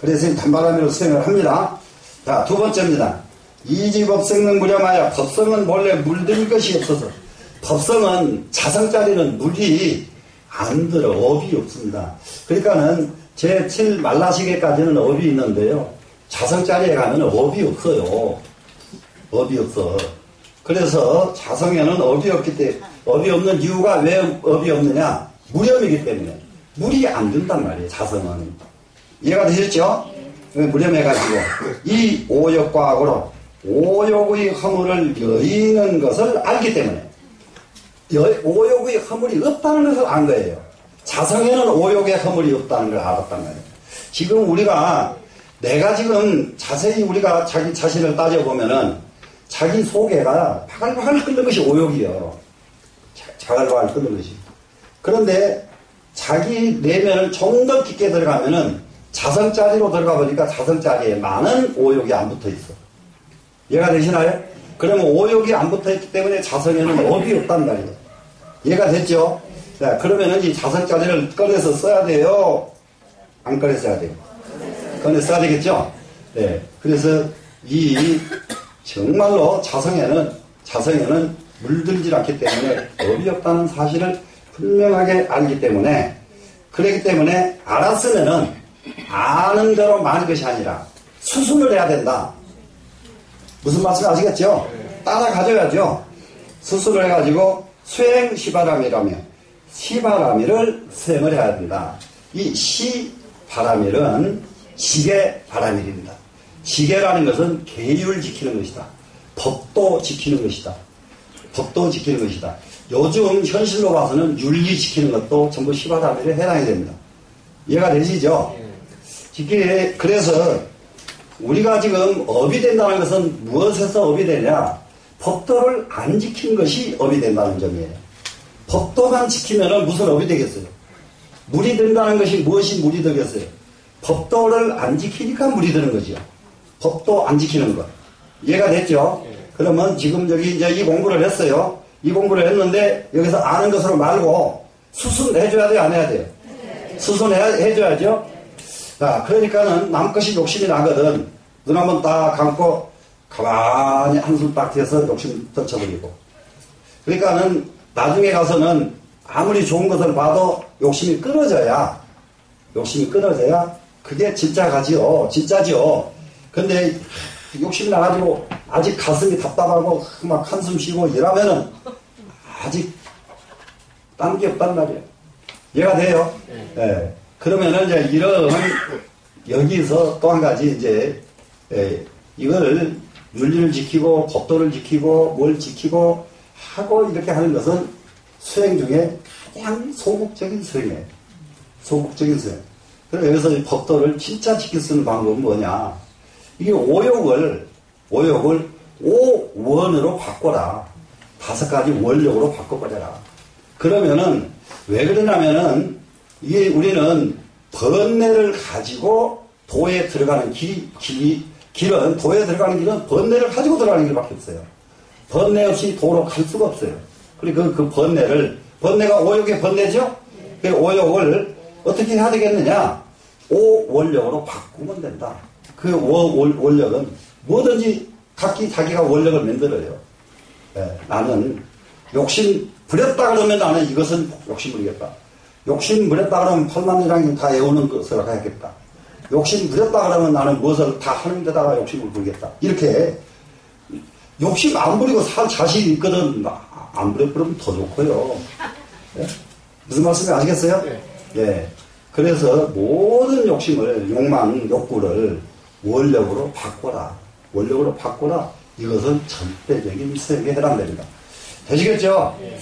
그래서 단바람으로 수행을 합니다. 자, 두 번째입니다. 이지법성능 무렴하여 법성은 본래 물들 것이 없어서. 법성은 자성자리는 물이 안 들어. 업이 없습니다. 그러니까는 제7 말라시계까지는 업이 있는데요. 자성자리에 가면 업이 없어요. 업이 없어. 그래서 자성에는 업이 없기 때문에, 업이 없는 이유가 왜 업이 없느냐? 무렴이기 때문에. 물이 안 든단 말이에요, 자성은. 이해가 되셨죠? 무렴해가지고, 이 오욕과학으로 오욕의 허물을 여의는 것을 알기 때문에, 오욕의 허물이 없다는 것을 안 거예요. 자성에는 오욕의 허물이 없다는 걸 알았단 말이에요. 지금 우리가, 내가 지금 자세히 우리가 자기 자신을 따져보면은, 자기 속에가 바글바글 끓는 것이 오욕이요. 바글바글 끓는 것이. 그런데 자기 내면을 좀 더 깊게 들어가면은 자성자리로 들어가 보니까 자성자리에 많은 오욕이 안 붙어 있어. 이해가 되시나요? 그러면 오욕이 안 붙어 있기 때문에 자성에는 업이 없단 말이에요. 이해가 됐죠? 자, 그러면은 이 자성자리를 꺼내서 써야 돼요? 안 꺼내 써야 돼요? 꺼내 써야 되겠죠? 네. 그래서 정말로 자성에는 물들지 않기 때문에 업이 없다는 사실을 분명하게 알기 때문에, 그렇기 때문에 알았으면은 아는 대로 마는 것이 아니라 수순을 해야 된다. 무슨 말씀 아시겠죠? 따라가져야죠. 수순을 해가지고 수행 시바라미라며 시바라미를 수행을 해야 된다. 이 시바라밀은 지계 바라밀입니다. 지계라는 것은 계율 지키는 것이다. 법도 지키는 것이다. 법도 지키는 것이다. 요즘 현실로 봐서는 윤리 지키는 것도 전부 시바라밀에 해당이 됩니다. 이해가 되시죠? 그래서 우리가 지금 업이 된다는 것은 무엇에서 업이 되냐? 법도를 안 지키는 것이 업이 된다는 점이에요. 법도만 지키면 무슨 업이 되겠어요? 물이 된다는 것이 무엇이 물이 되겠어요? 법도를 안 지키니까 물이 되는 거죠. 법도 안 지키는 것. 이해가 됐죠? 그러면 지금 여기 이제 이 공부를 했어요. 이 공부를 했는데 여기서 아는 것으로 말고 수순해줘야 돼요? 안 해야 돼요? 수순해줘야죠? 자, 그러니까는 남것이 욕심이 나거든. 눈 한번 딱 감고 가만히 한숨 딱 튀어서 욕심 던쳐버리고. 그러니까는 나중에 가서는 아무리 좋은 것을 봐도 욕심이 끊어져야 그게 진짜 가지요. 진짜지요. 근데 욕심이 나가지고 아직 가슴이 답답하고 막 한숨 쉬고 이러면은 아직 딴 게 없단 말이에요. 이해가 돼요? 네. 그러면은 이제 이런 여기서 또 한 가지 이제 이걸 윤리를 지키고 법도를 지키고 뭘 지키고 하고 이렇게 하는 것은 수행 중에 가장 소극적인 수행이에요. 소극적인 수행. 그래서 여기서 이 법도를 진짜 지킬 수 있는 방법은 뭐냐. 이게 오욕을 오원으로 바꿔라. 5가지 원력으로 바꿔버려라. 그러면은 왜 그러냐면은 이게 우리는 번뇌를 가지고 도에 들어가는 길은 도에 들어가는 길은 번뇌를 가지고 들어가는 길밖에 없어요. 번뇌 없이 도로 갈 수가 없어요. 그리고 그 번뇌가 오욕의 번뇌죠? 그 오욕을 어떻게 해야 되겠느냐? 오원력으로 바꾸면 된다. 그 원력은 뭐든지 각기 자기가 원력을 만들어요. 네, 나는 욕심 부렸다 그러면 나는 이것은 욕심 부리겠다. 욕심 부렸다 그러면 팔만리장이 다 애우는 것을 하겠다. 욕심 부렸다 그러면 나는 무엇을 다 하는 데다가 욕심을 부리겠다. 이렇게 욕심 안 부리고 살 자신이 있거든. 안 부려버리면 더 좋고요. 네? 무슨 말씀인지 아시겠어요? 네. 예. 그래서 모든 욕심을, 욕망, 욕구를 원력으로 바꿔라. 원력으로 바꿔라. 이것은 절대적인 수행에 해당됩니다. 되시겠죠? 네.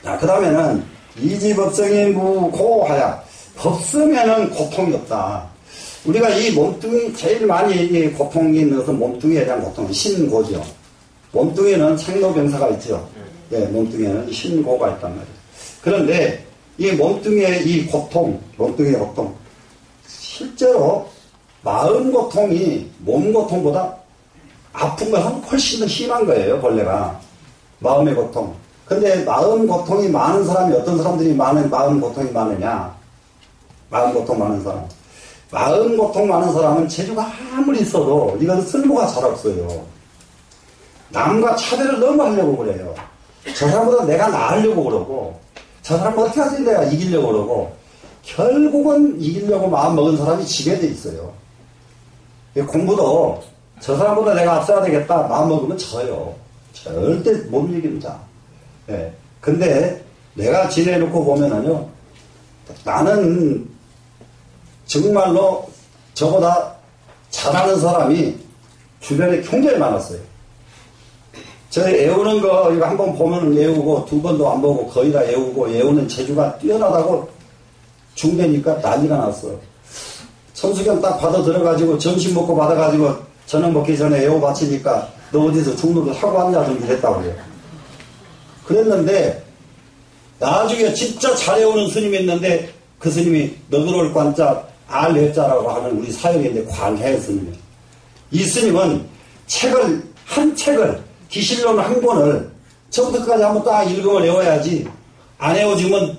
자, 그 다음에는 이지법성이 무고하야. 법성에는 고통이 없다. 우리가 이 몸뚱이 제일 많이 이 고통이 있는 것은 몸뚱이에 대한 고통은 신고죠. 몸뚱이에는 생로병사가 있죠. 예, 몸뚱이에는 신고가 있단 말이에요. 그런데 이 몸뚱이의 이 고통, 몸뚱이의 고통, 실제로 마음 고통이 몸 고통보다 아픈 것은 훨씬 더 심한 거예요, 본래가. 마음의 고통. 근데 마음 고통이 많은 사람이 어떤 사람들이 마음 고통이 많으냐? 마음 고통 많은 사람. 마음 고통 많은 사람은 재주가 아무리 있어도 이건 쓸모가 잘 없어요. 남과 차별을 너무 하려고 그래요. 저 사람보다 내가 나으려고 그러고, 저 사람 어떻게 하지 내가 이기려고 그러고, 결국은 이기려고 마음 먹은 사람이 지게 돼 있어요. 공부도 저 사람보다 내가 앞서야 되겠다 마음 먹으면 져요. 절대 못 이깁니다. 예. 근데 내가 지내놓고 보면은요, 나는 정말로 저보다 잘하는 사람이 주변에 굉장히 많았어요. 저 애우는 거 이거 한 번 보면 애우고 두 번도 안 보고 거의 다 애우고 애우는 재주가 뛰어나다고 중대니까 난리가 났어. 선수견 딱 받아 들어가지고 점심 먹고 받아가지고 저녁 먹기 전에 애우 바치니까 너 어디서 중노를 하고 왔냐 좀 이랬다고 그래요. 그랬는데 나중에 진짜 잘 애우는 스님이 있는데 그 스님이 너그러울 관자 알해자라고 하는 우리 사역인데 관해 스님이에요. 이 스님은 한 책을 기실론 한 권을 처음부터 끝까지 한번 딱 읽으면 외워야지 안 외워지면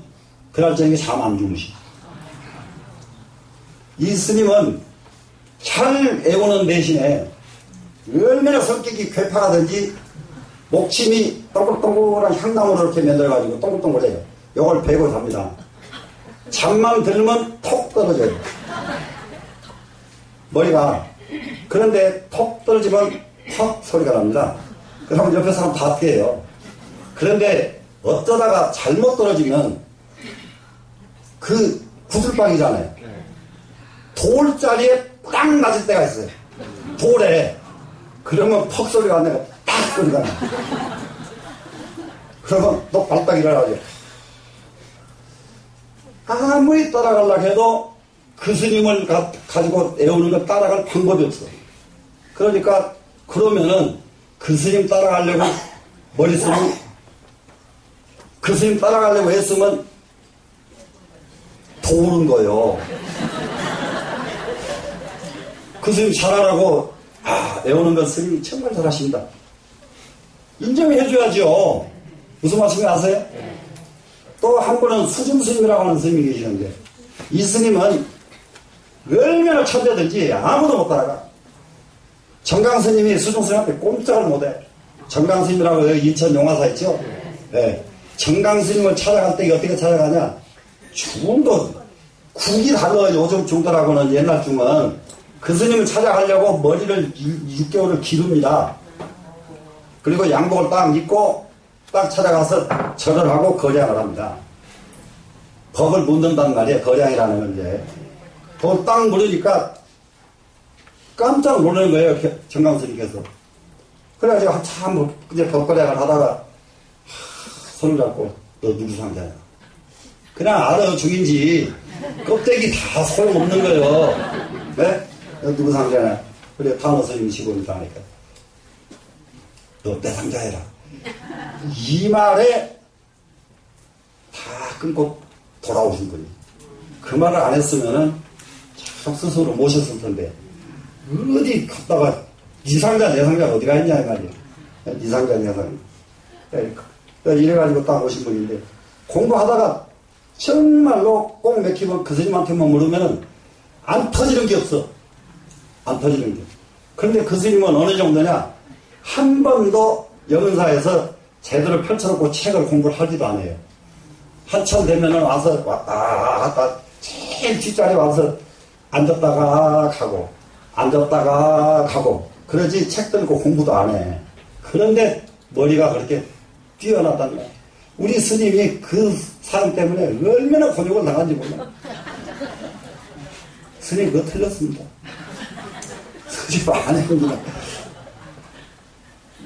그날 저녁에 잠 안 주무시. 이 스님은 잘 외우는 대신에 얼마나 성격이 괴팍하든지 목침이 동글동글한 향나무로 이렇게 만들어가지고 동글동글해요. 요걸 베고 잡니다. 잠만 들면 톡 떨어져요. 머리가. 그런데 톡 떨어지면 헉 소리가 납니다. 그러면 옆에 사람 다 깨요. 그런데 어쩌다가 잘못 떨어지면 그 구슬방이잖아요. 돌자리에 딱 맞을 때가 있어요. 돌에. 그러면 퍽 소리가 안 나고 딱 소리가 나요. 그러면 또 발딱 일어나죠. 아무리 따라가려고 해도 그 스님을 가지고 애우는 걸 따라갈 방법이 없어. 그러니까 그러면은 그 스님 따라가려고 머릿속에 그 스님 따라가려고 했으면 도우는 거예요. 그 스님 잘하라고 애우는 건 스님이 정말 잘하신다. 인정해 줘야죠. 무슨 말씀이 아세요? 또 한 분은 수준 스님이라고 하는 스님이 계시는데 이 스님은 얼마나 천재든지 아무도 못 따라가. 정강 스님이 수준 스님한테 꼼짝을 못해. 정강 스님이라고 인천 용화사 있죠? 네. 정강 스님을 찾아갈 때 어떻게 찾아가냐? 중도 국이 달라요. 요즘 중도라고는 옛날 중은 그 스님을 찾아가려고 머리를 6개월을 기릅니다. 그리고 양복을 딱 입고 딱 찾아가서 절을 하고 거량을 합니다. 법을 묻는단 말이에요. 거량이라는 건 이제. 법을 딱 물으니까 깜짝 놀라는 거예요, 정강 스님께서. 그래가지고 한참 이제 덧거래를 하다가 손을 잡고 너 누구 상자냐? 그냥 알아 죽인지 껍데기 다 소용없는 거예요. 네? 너 누구 상자냐? 그래 단호 스님이시고 하니까 너 내 상자해라. 이 말에 다 끊고 돌아오신 분이. 그 말을 안 했으면은 참 스스로 모셨을 텐데 어디 갔다가 네 상자 내 상자 어디가 있냐 이 말이에요. 네 상자 내 상자. 이래가지고 딱 오신 분인데 공부하다가 정말로 꼭 맥히면 그 스님한테만 물으면은 안 터지는 게 없어. 안 터지는 게. 그런데 그 스님은 어느 정도냐? 한 번도 영은사에서 제대로 펼쳐놓고 책을 공부를 하지도 않아요. 한참 되면은 와서 왔다 갔다 제일 뒷자리에 와서 앉았다가 가고 앉았다가 가고 그러지 책 들고 공부도 안 해. 그런데 머리가 그렇게 뛰어났다는 거야. 우리 스님이 그 사람 때문에 얼마나 곤욕을 당한지 몰라. 스님 그거 틀렸습니다. 스님 안 해봅니다.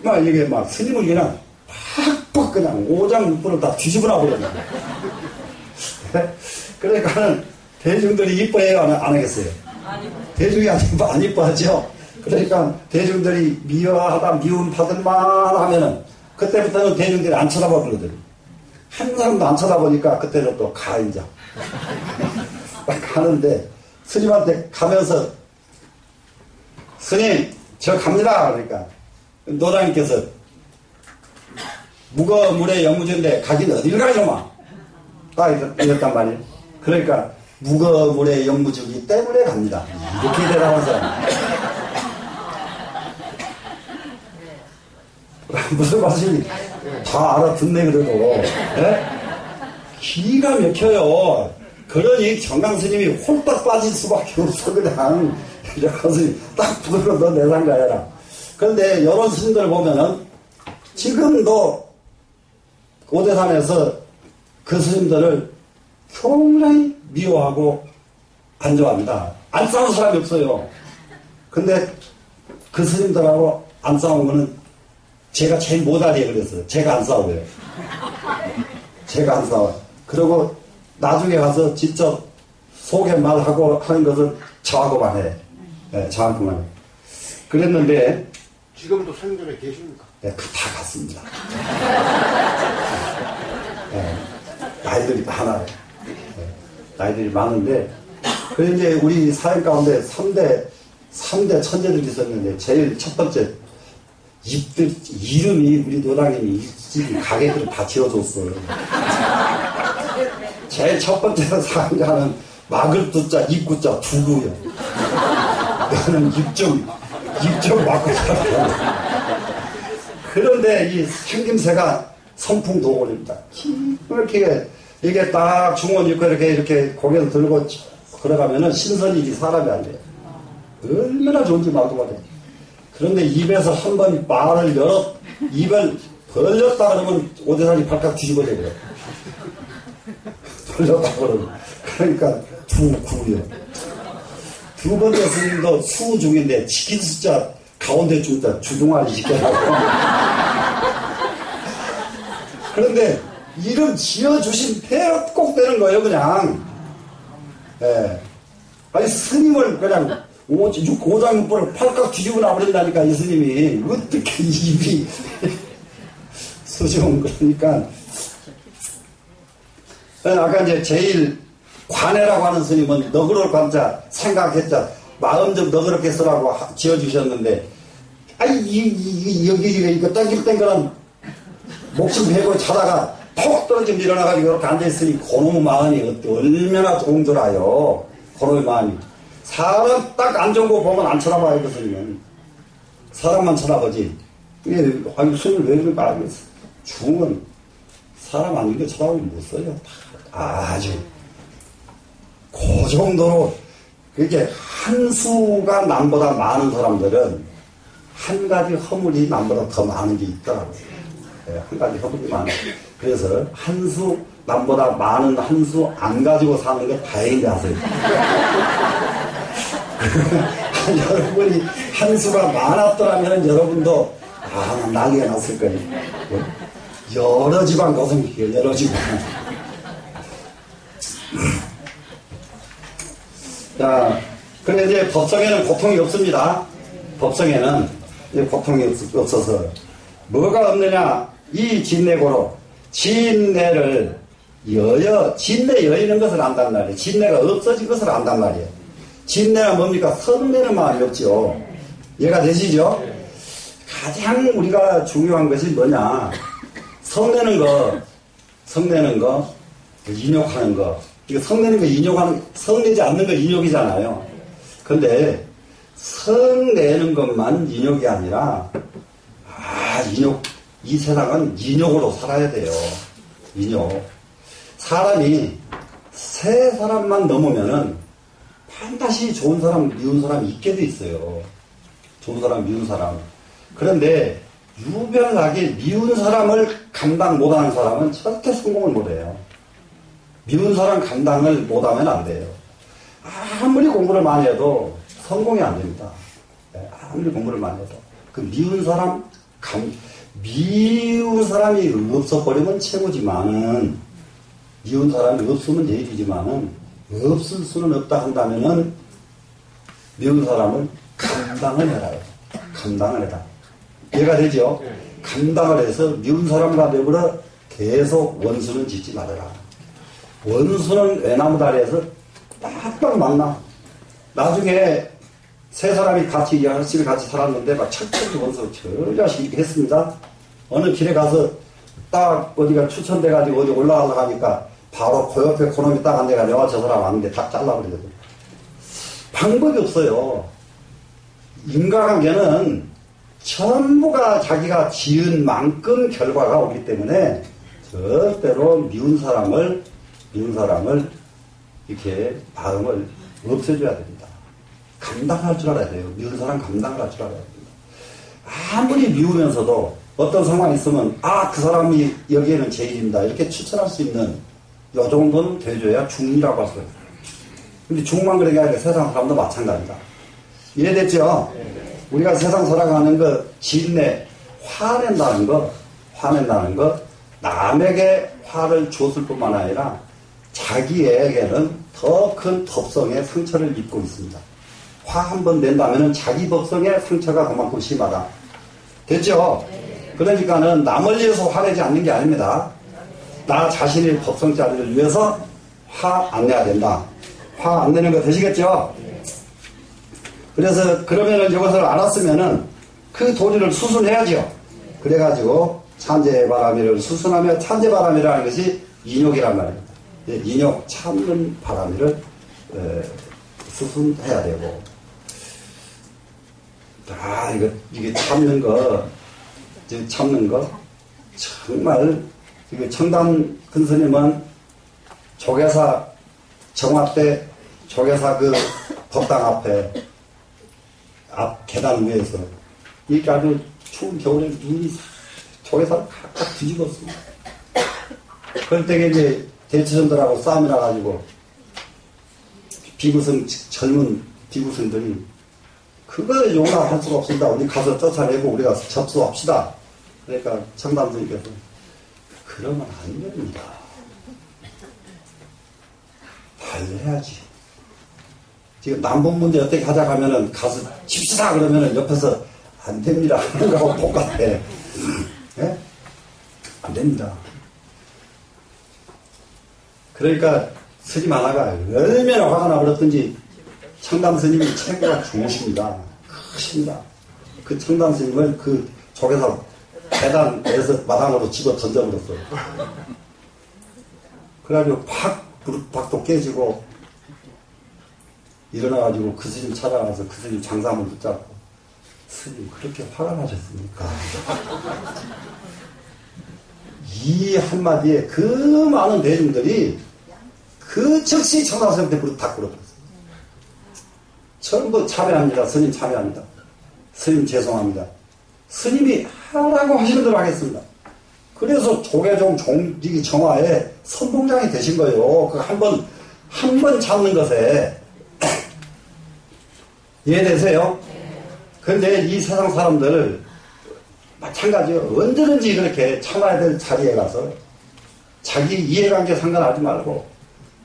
막 이게 막 스님을 그냥 팍팍 그냥 오장육부를 다 뒤집어 놔버렸네. 그러니까는 대중들이 이뻐해요? 안 하겠어요? 대중이 안 이뻐하죠? 그러니까 대중들이 미워하다 미움 받을만 하면은 그때부터는 대중들이 안 쳐다봐 그러거든. 한 사람도 안 쳐다보니까 그때는 또 가 이제 가는데 스님한테 가면서 스님 저 갑니다. 그러니까 노장님께서 무거 물에 영무주인데 가긴 어딜 가요 마. 딱 이랬단 말이에요. 그러니까 무거 물에 영무주기 때문에 갑니다. 이렇게 대답하면서 무슨 말씀인지 다 알아듣네 그래도. 네? 기가 막혀요. 그러니 정강 스님이 홀딱 빠질 수밖에 없어. 그냥 정강 스님 딱 부르러 너 내 상가해라. 그런데 여러 스님들 보면은 지금도 오대산에서 그 스님들을 굉장히 미워하고 안 좋아합니다. 안 싸우는 사람이 없어요. 근데 그 스님들하고 안 싸운 거는 제가 제일 못하리에 그랬어요. 제가 안 싸워요. 제가 안 싸워. 그리고 나중에 가서 직접 소개말하고 하는 것은 저하고만 해. 네, 저하고만 해. 그랬는데 지금도 생전에 계십니까? 네, 다 갔습니다. 네, 나이들이 많아요. 네, 나이들이 많은데 그래서 이제 우리 사회 가운데 3대 천재들이 있었는데 제일 첫 번째 이름이 우리 노당님이 집 가게들을 다 지어줬어요. 제일 첫 번째 상가는 막을 두자 입구자 두구요. 너는 입좀 막고 살아. 그런데 이 생김새가 선풍도골입니다. 이렇게 이게 딱 중원 입고 이렇게 고개를 들고 걸어가면은 신선이지 사람이 안 돼요. 얼마나 좋은지 말도 못해. 그런데 입에서 한 번 말을 입을 벌렸다 그러면 오대산이 발칵 뒤집어져 버려. 벌렸다 그러면. 그러니까 두구요. 두 번째 스님도 수 중인데 치킨 숫자 가운데 줄자 주둥아리 시켜라고. 그런데 이름 지어주신 대로 꼭 되는 거예요 그냥. 예. 아니 스님을 그냥 오장육부를 팔깍 뒤집어 놔버린다니까 이 스님이. 어떻게 입이 수정. 그러니까 아까 이제 제일 관해라고 하는 스님은 너그러울 관자 생각했자 마음 좀 너그럽게 쓰라고 지어주셨는데 아니 여기 이거 땡글땡글한 목숨 베고 자다가 톡 떨어지면 일어나가지고 이렇게 앉아있으니 그놈의 마음이 얼마나 좋은 줄 아요. 그놈의 마음이. 사람 딱 안 좋은 거 보면 안 쳐다봐요 그 스님은. 사람만 쳐다보지. 이게 아니 스님을 왜 그렇게 알겠어. 중은 사람 아닌 게 쳐다보면 못 써요. 아주 그 정도로. 그렇게 한 수가 남보다 많은 사람들은 한 가지 허물이 남보다 더 많은 게 있더라고요. 네, 한 가지 허물이 많아요. 그래서 한 수 남보다 많은 한 수 안 가지고 사는 게 다행인지 아세요? 여러분이 한 수가 많았더라면 여러분도 난리가 났을 거예요. 여러 지방 거성이에요. 여러 지방. 자, 근데 이제 법성에는 고통이 없습니다. 법성에는 이제 고통이 없어서 뭐가 없느냐? 이 진내고로 진내를 진내 여의는 것을 안단 말이에요. 진내가 없어진 것을 안단 말이에요. 진내가 뭡니까? 성내는 말이 없죠. 이해가 되시죠? 가장 우리가 중요한 것이 뭐냐? 성내는 거, 인욕하는 거. 이거 성내는 거, 인욕하는, 성내지 않는 거 인욕이잖아요. 근데, 성내는 것만 인욕이 아니라, 이 세상은 인욕으로 살아야 돼요. 인욕. 사람이, 세 사람만 넘으면은, 반드시 좋은 사람, 미운 사람이 있게 돼 있어요. 좋은 사람, 미운 사람. 그런데, 유별나게 미운 사람을 감당 못하는 사람은 절대 성공을 못해요. 미운 사람 감당을 못하면 안 돼요. 아무리 공부를 많이 해도 성공이 안 됩니다. 아무리 공부를 많이 해도. 그 미운 사람이 없어버리면 최고지만은, 미운 사람이 없으면 제일이지만은, 없을 수는 없다 한다면은, 미운 사람을 감당을 해라. 감당을 해라. 이해가 되죠? 감당을 해서 미운 사람과 내버려 계속 원수는 짓지 말아라. 원수는 외나무다리에서 빡빡 만나. 나중에 세 사람이 같이 열심히 같이 살았는데 막 척척 원수 저 자식이 했습니다. 어느 길에 가서 딱 어디가 추천돼가지고 어디 올라가려고 하니까 바로 그 옆에 그놈이 딱 앉아가지고 저 사람 왔는데 다 잘라버리거든. 방법이 없어요. 인간관계는 전부가 자기가 지은 만큼 결과가 오기 때문에 절대로 미운 사람을 이렇게 마음을 없애줘야 됩니다. 감당할 줄 알아야 돼요. 미운 사람 감당을 할 줄 알아야 됩니다. 아무리 미우면서도 어떤 상황이 있으면 그 사람이 여기에는 제일입니다. 이렇게 추천할 수 있는 이 정도는 돼줘야 중이라고 할 수가 있어요. 근데 중만 그런 게 아니라 세상 사람도 마찬가지다. 이해됐죠? 우리가 세상 살아가는 거, 진내, 화낸다는 거, 남에게 화를 줬을 뿐만 아니라 자기에게는 더 큰 법성의 상처를 입고 있습니다. 화 한 번 낸다면 자기 법성의 상처가 그만큼 심하다. 됐죠? 그러니까는 남을 위해서 화내지 않는 게 아닙니다. 나 자신의 법성자리를 위해서 화 안 내야 된다. 화 안 내는 거 되시겠죠? 그래서 그러면은 이것을 알았으면은 그 도리를 수순해야죠. 그래가지고 찬제바람이를 수순하며 찬제바람이라는 것이 인욕이란 말입니다. 인욕 참는 바람이를 수순해야 되고 이게 참는 거 정말 청담 근스님은 조계사 정화 때 조계사 그 법당 앞에 앞 계단 위에서 이렇게 아주 추운 겨울에 눈이 조계사를 각각 뒤집었습니다. 그럴 때 이제 대치선들하고 싸움이 나가지고 젊은 비구성들이 그걸 용납할 수가 없습니다. 우리 가서 쫓아내고 우리가 접수합시다. 그러니까 청담스님께서 그러면 안 됩니다. 달래야지. 지금 남북 문제 어떻게 하자 하면은 가서 칩시다 그러면은 옆에서 안 됩니다. 하는 거하고 똑같아. 예? 안 됩니다. 그러니까 스님 하나가 얼마나 화가 나버렸든지 청담 스님이 체계가 좋으십니다. 크십니다. 그 청담 스님을 그 조계사 계단에서 마당으로 집어 던져버렸어요. 그래가지고 박도 깨지고 일어나가지고 그 스님 찾아가서 그 스님 장사함을 붙잡고 스님 그렇게 화가 나셨습니까? 이 한마디에 그 많은 대중들이 그 즉시 청담스님한테 다 꿇어버렸어요. 전부 참여합니다. 스님 참여합니다. 스님 죄송합니다. 스님이 하라고 하시는 대로 하겠습니다. 그래서 조계종 종직이 정화에 선봉장이 되신 거예요. 그 한 번 참는 것에 이해되세요? 근데 이 세상 사람들 마찬가지요. 언제든지 그렇게 참아야 될 자리에 가서 자기 이해관계 상관하지 말고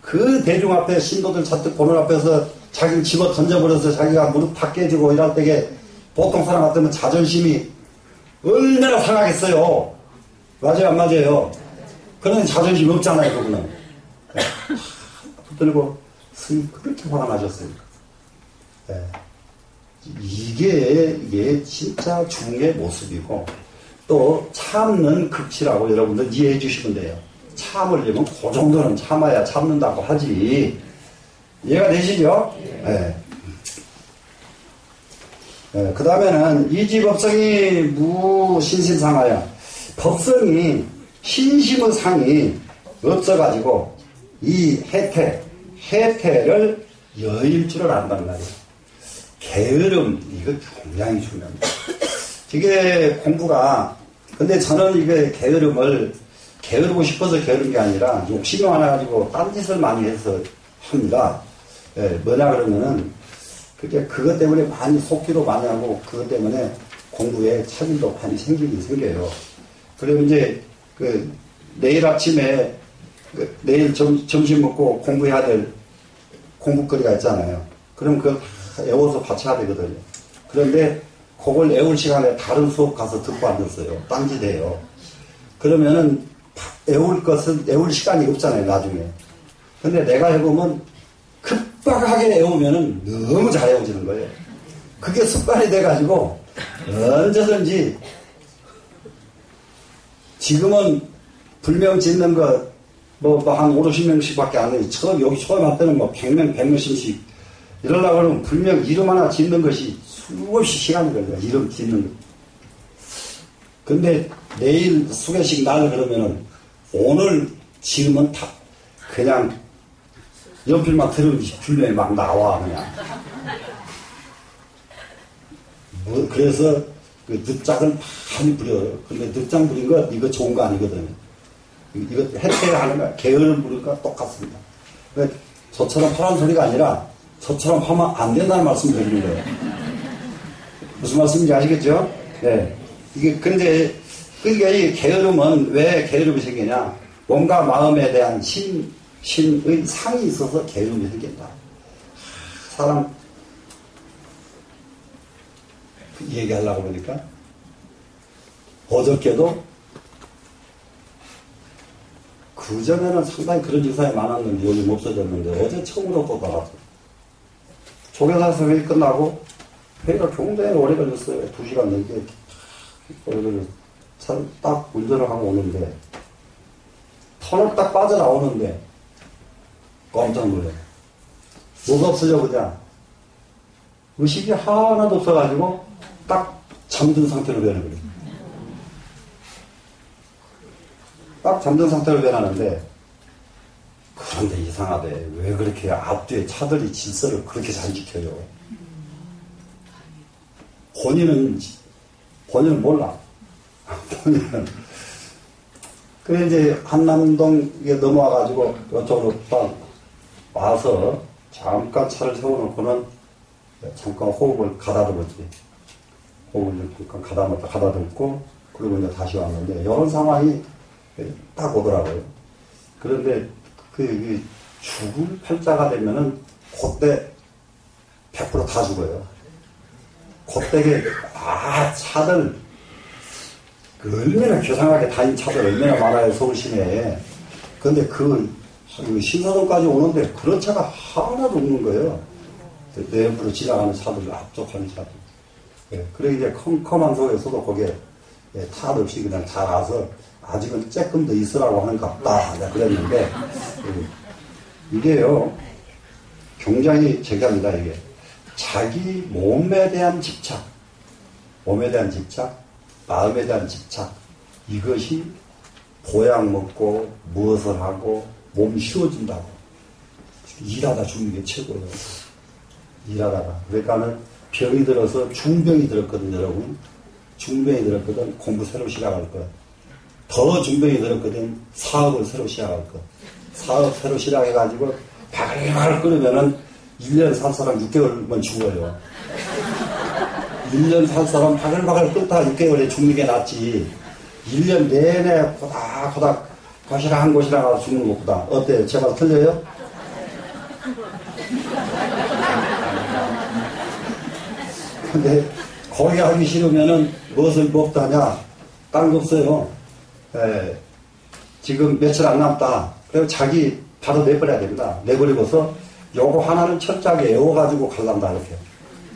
그 대중 앞에 신도들 잔뜩 보는 앞에서 자기를 집어 던져버려서 자기가 무릎 다 깨지고 이럴 때에 보통 사람 같으면 자존심이 얼마나 상하겠어요. 맞아요, 안 맞아요? 그런 자존심이 없잖아요, 그분은. 붙들고 스님 그렇게 화가 나셨으니까. 네. 이게 진짜 중의 모습이고 또 참는 극치라고 여러분들 이해해 주시면 돼요. 참으려면 그 정도는 참아야 참는다고 하지. 이해가 되시죠? 네. 네. 그 다음에는 이지법성이 무신심상하여 법성이 신심의 상이 없어가지고 이 해태를 여일 줄을 안단 말이에요. 게으름, 이거 굉장히 중요합니다. 이게 공부가, 근데 저는 이게 게으르고 싶어서 게으른 게 아니라 욕심이 많아가지고 딴짓을 많이 해서 합니다. 예, 뭐냐 그러면은, 그것 때문에 많이 속기도 많이 하고, 그것 때문에 공부에 차질도 많이 생기긴 생겨요. 그리고 이제, 내일 아침에, 내일 점심 먹고 공부해야 될 공부거리가 있잖아요. 그럼 그걸 애워서 받쳐야 되거든요. 그런데 그걸 애울 시간에 다른 수업 가서 듣고 앉았어요. 딴짓해요. 그러면은 애울 시간이 없잖아요, 나중에. 근데 내가 해보면 급박하게 애우면은 너무 잘 애워지는 거예요. 그게 습관이 돼가지고 언제든지 지금은 불명 짓는 거 한 5, 60명씩밖에 안 해요. 여기 처음 할 때는 100명, 100명씩 이러려고 하면 분명 이름 하나 짓는 것이 수없이 시간이 걸려요. 이름 짓는 거. 근데 내일 수개씩 날 그러면은 오늘 지으면 다 그냥 연필만 들으면 분명히 막 나와 그냥. 그래서 그 늑장을 많이 부려요. 근데 늑장 부린 거 이거 좋은 거 아니거든요. 이거 해태야 하는 거 게으름 부린 거 똑같습니다. 그러니까 저처럼 하라는 소리가 아니라 저처럼 하면 안 된다는 말씀을 드리는 거예요. 무슨 말씀인지 아시겠죠? 네. 근데 이게 게으름은 왜 게으름이 생기냐? 몸과 마음에 대한 신의 상이 있어서 게으름이 생긴다. 사람, 얘기하려고 그러니까, 어저께도, 그전에는 상당히 그런 증상이 많았는데, 요즘 없어졌는데, 어제 처음으로 또 나왔어요. 조계사에서 회의 끝나고, 회의가 굉장히 오래 걸렸어요. 2시간 넘게 오래 걸렸어요. 차를 딱 운전을 하고 오는데, 터널 딱 빠져나오는데, 깜짝 놀래요. 뭐가 없어져, 그냥. 의식이 하나도 없어가지고, 딱 잠든 상태로 변해버려요. 딱 잠든 상태로 변하는데, 그런데 이상하대. 왜 그렇게 앞뒤에 차들이 질서를 그렇게 잘 지켜요? 본인은 몰라. 본인은. 그래, 이제, 한남동에 넘어와가지고, 이쪽으로 딱 와서, 잠깐 차를 세워놓고는, 잠깐 호흡을 가다듬었지. 호흡을 잠깐 가다듬고, 그리고 이제 다시 왔는데, 이런 상황이 딱 오더라고요. 그런데, 죽을 팔자가 되면은, 그때 100% 다 죽어요. 그때게, 차들, 얼마나 교상하게 다닌 차들 얼마나 많아요, 서울 시내에. 근데 신사동까지 오는데 그런 차가 하나도 없는 거예요. 내 옆으로 지나가는 차들, 앞쪽하는 차들. 예, 그래, 이제 컴컴한 속에서도 거기에 탓 없이 그냥 잘 와서 아직은 조금 더 있으라고 하는 것 같다. 내가 그랬는데, 이게요, 굉장히 제기합니다, 이게. 자기 몸에 대한 집착, 마음에 대한 집착, 이것이 보약 먹고, 무엇을 하고, 몸 쉬워진다고. 일하다 죽는 게 최고예요. 일하다가. 그러니까는 병이 들어서 중병이 들었거든, 여러분. 중병이 들었거든, 공부 새로 시작할 것. 더 중병이 들었거든, 사업을 새로 시작할 것. 사업 새로 시작해가지고, 바글바글 끓으면은 1년 산 사람 6개월만 죽어요. 1년 살 사람 바글바글 끓다 6개월에 죽는 게 낫지. 1년 내내 고닥고닥 고시락한 고시락 가서 죽는 것보다. 어때요? 제 말 틀려요? 근데 거기 하기 싫으면은 무엇을 먹다 하냐? 딴 거 없어요. 예, 지금 며칠 안 남다. 그리고 자기 바로 내버려야 됩니다. 내버리고서 요거 하나는 철저하게 애워가지고 갈란다, 이렇게.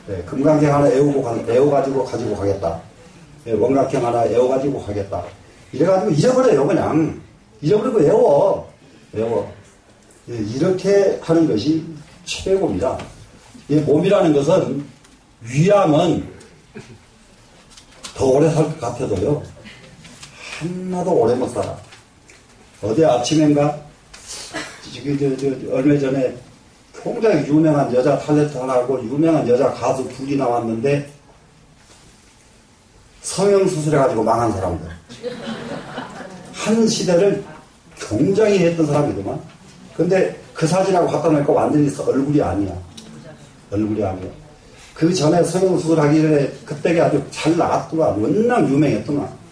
예, 금강경 하나 애워가지고 가지고 가겠다. 예, 원각경 하나 애워가지고 가겠다. 이래가지고 잊어버려요, 그냥. 잊어버리고 애워. 예, 이렇게 하는 것이 최고입니다. 이 몸이라는 것은 위암은 더 오래 살 것 같아도요, 하나도 오래 못 살아. 어제 아침인가? 얼마 전에 굉장히 유명한 여자 탤런트 하나하고 유명한 여자 가수 둘이 나왔는데 성형수술해가지고 망한 사람들. 한 시대를 굉장히 했던 사람이더만. 근데 그 사진하고 갖다 놓으니까 완전히 얼굴이 아니야. 그 전에 성형수술하기 전에 그때가 아주 잘 나갔더만. 워낙 유명했더만.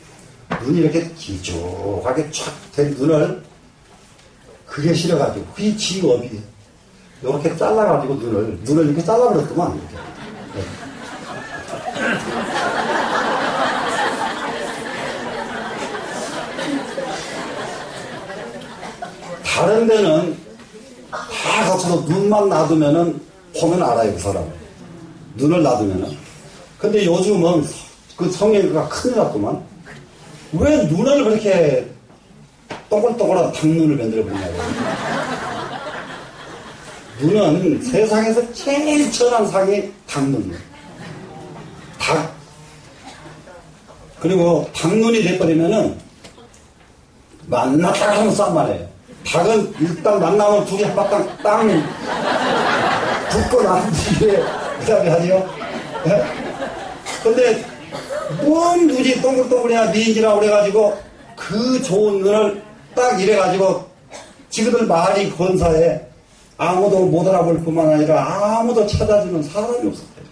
눈이 이렇게 길쭉하게 촥 된 눈을 그게 싫어가지고 그게 직업이에요. 이렇게 잘라가지고 눈을 이렇게 잘라버렸더만. 이렇게. 네. 다른 데는 다 갖춰서 눈만 놔두면은 보면 알아요, 그 사람. 눈을 놔두면은. 근데 요즘은 그 성형외과가 큰일 났더만. 왜 눈을 그렇게 또글또글한 닭눈을 만들어버리냐고. 눈은 세상에서 제일 천한 상이 닭눈이에요. 닭. 그리고 닭눈이 돼버리면은 만났다 하면 싼말이에요. 닭은 일단 만나면 둘이 한바탕 땅 붙고 난 뒤에 그 다음에 하죠. 네? 근데 뭔 눈이 동글동글해야 미인지라고 그래가지고 그 좋은 눈을 딱 이래가지고 지그들 말이 건사해 아무도 못 알아볼 뿐만 아니라 아무도 찾아주는 사람이 없었대요.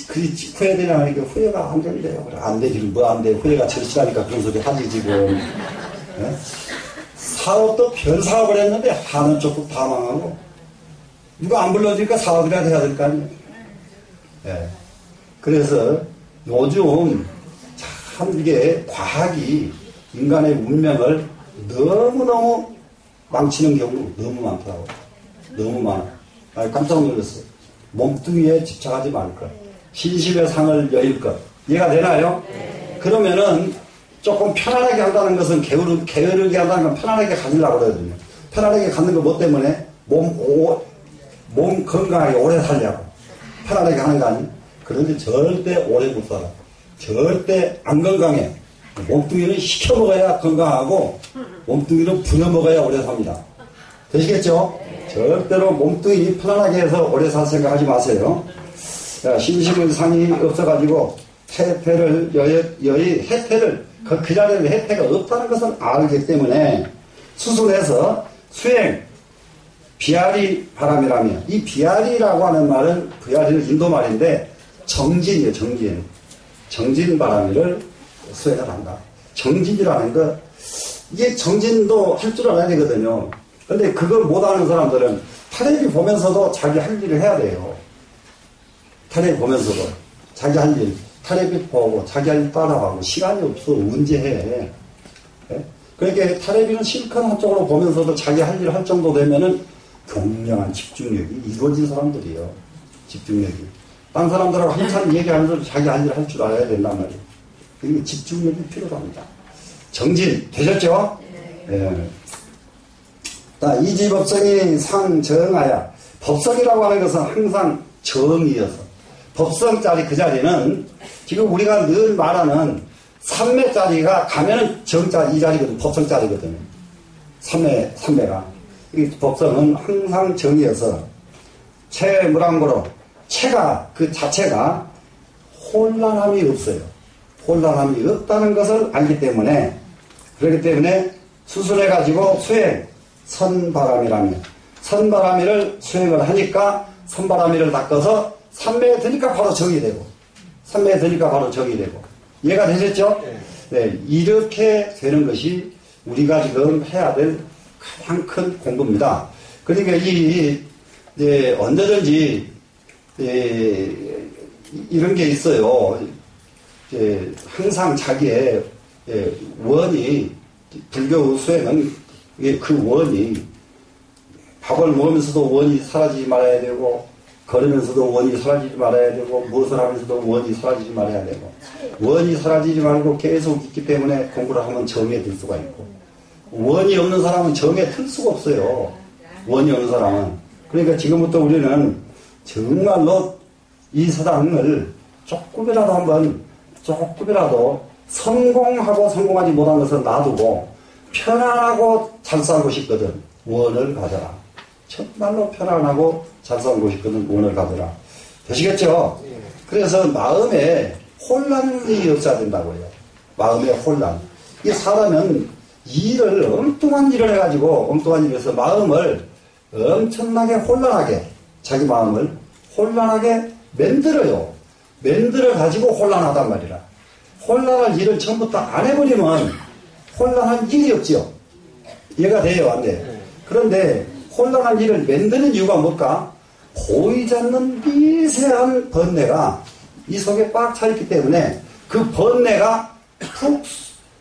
그게 후회되냐 하니까 후회가 안 된대요. 그래, 안 되지, 뭐 안 돼. 후회가 절실하니까 그런 소리 하지, 지금. 네? 사업도 별 사업을 했는데 하는 쪽도 다 망하고 누가 안 불러주니까 사업이라도 해야 될 거 아니에요. 네. 그래서 요즘 참 이게 과학이 인간의 운명을 너무너무 망치는 경우 너무 많더라고요. 너무 많아. 아니, 깜짝 놀랐어요. 몸뚱이에 집착하지 말 것. 신심의 상을 여일 것. 이해가 되나요? 네. 그러면은 조금 편안하게 한다는 것은 게으르게 한다는 건 편안하게 가지려고 그러거든요. 편안하게 갖는 거 뭐 때문에? 몸 건강하게 오래 살려고. 편안하게 하는 거 아니에요? 그런데 절대 오래 못 살아. 절대 안 건강해. 몸뚱이는 시켜 먹어야 건강하고 몸뚱이는 부려 먹어야 오래 삽니다. 되시겠죠? 절대로 몸뚱이 편안하게 해서 오래 살 생각 하지 마세요. 신심의 상이 없어가지고 혜태를 혜태를 그 자리에 혜태가 없다는 것을 알기 때문에 수술해서 수행 비아리 바람이라며, 이 비아리라고 하는 말은 비아리는 인도 말인데 정진이에요. 정진 바람이를 수행을 한다. 정진이라는 거, 이게 정진도 할 줄 알아야 되거든요. 근데 그걸 못하는 사람들은 텔레비 보면서도 자기 할 일을 해야 돼요. 텔레비 보면서도 자기 할 일, 텔레비 보고 자기 할 일 따라가고 시간이 없어. 언제 해? 네? 그러니까 텔레비는 실컷 한쪽으로 보면서도 자기 할 일을 할 정도 되면은 굉장한 집중력이 이루어진 사람들이에요. 집중력이. 딴 사람들하고 항상 얘기하면서 자기 할 일을 할 줄 알아야 된단 말이에요. 그러니까 집중력이 필요합니다. 정진, 되셨죠? 네. 이지법성이 상정하야. 법성이라고 하는 것은 항상 정이어서. 법성자리 그 자리는 지금 우리가 늘 말하는 삼매자리가 가면은 정자리, 이 자리거든. 법성자리거든요. 삼매가. 이 법성은 항상 정이어서 체무랑고로 체가 그 자체가 혼란함이 없어요. 혼란함이 없다는 것을 알기 때문에, 그렇기 때문에 수술해가지고 수행 선바람이라며, 선바람이를 수행을 하니까 선바라미를 닦아서 산매에 드니까 바로 정이 되고, 산매에 드니까 바로 정이 되고. 이해가 되셨죠? 네, 이렇게 되는 것이 우리가 지금 해야 될 가장 큰 공부입니다. 그러니까 언제든지, 이런 게 있어요. 항상 자기의 원이, 불교 수에는 그 원이, 밥을 먹으면서도 원이 사라지지 말아야 되고, 걸으면서도 원이 사라지지 말아야 되고, 무엇을 하면서도 원이 사라지지 말아야 되고, 원이 사라지지 말고 계속 있기 때문에 공부를 하면 정에 들 수가 있고, 원이 없는 사람은 정에 들 수가 없어요. 원이 없는 사람은. 그러니까 지금부터 우리는 정말로 이 세상을 조금이라도 성공하고 성공하지 못한 것을 놔두고 편안하고 잘 살고 싶거든. 원을 가져라. 정말로 편안하고 잘 살고 싶거든. 원을 가져라. 되시겠죠? 그래서 마음에 혼란이 없어야 된다고요. 마음에 혼란. 이 사람은 엉뚱한 일을 해가지고, 엉뚱한 일을 해서 마음을 엄청나게 혼란하게, 자기 마음을 혼란하게 만들어요. 만들어가지고 혼란하단 말이라. 혼란할 일을 전부 다 안 해버리면 혼란한 일이 없지요. 이해가 돼요? 안 돼요? 그런데 혼란한 일을 만드는 이유가 뭘까? 보이지 않는 미세한 번뇌가 이 속에 꽉 차있기 때문에 그 번뇌가 푹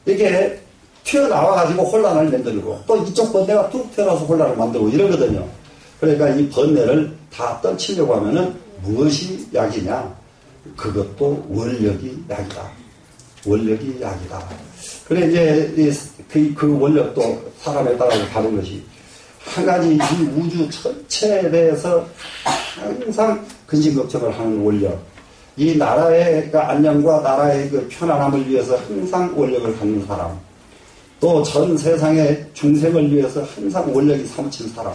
이게 튀어나와가지고 혼란을 만들고 또 이쪽 번뇌가 뚝 튀어나와서 혼란을 만들고 이러거든요. 그러니까 이 번뇌를 다 떨치려고 하면은 무엇이 약이냐? 그것도 원력이 약이다. 원력이 약이다. 그래, 이제, 그 원력도 사람에 따라서 다른 것이, 한 가지 이 우주 전체에 대해서 항상 근심걱정을 하는 원력. 이 나라의 안녕과 나라의 그 편안함을 위해서 항상 원력을 갖는 사람. 또 전 세상의 중생을 위해서 항상 원력이 사무친 사람.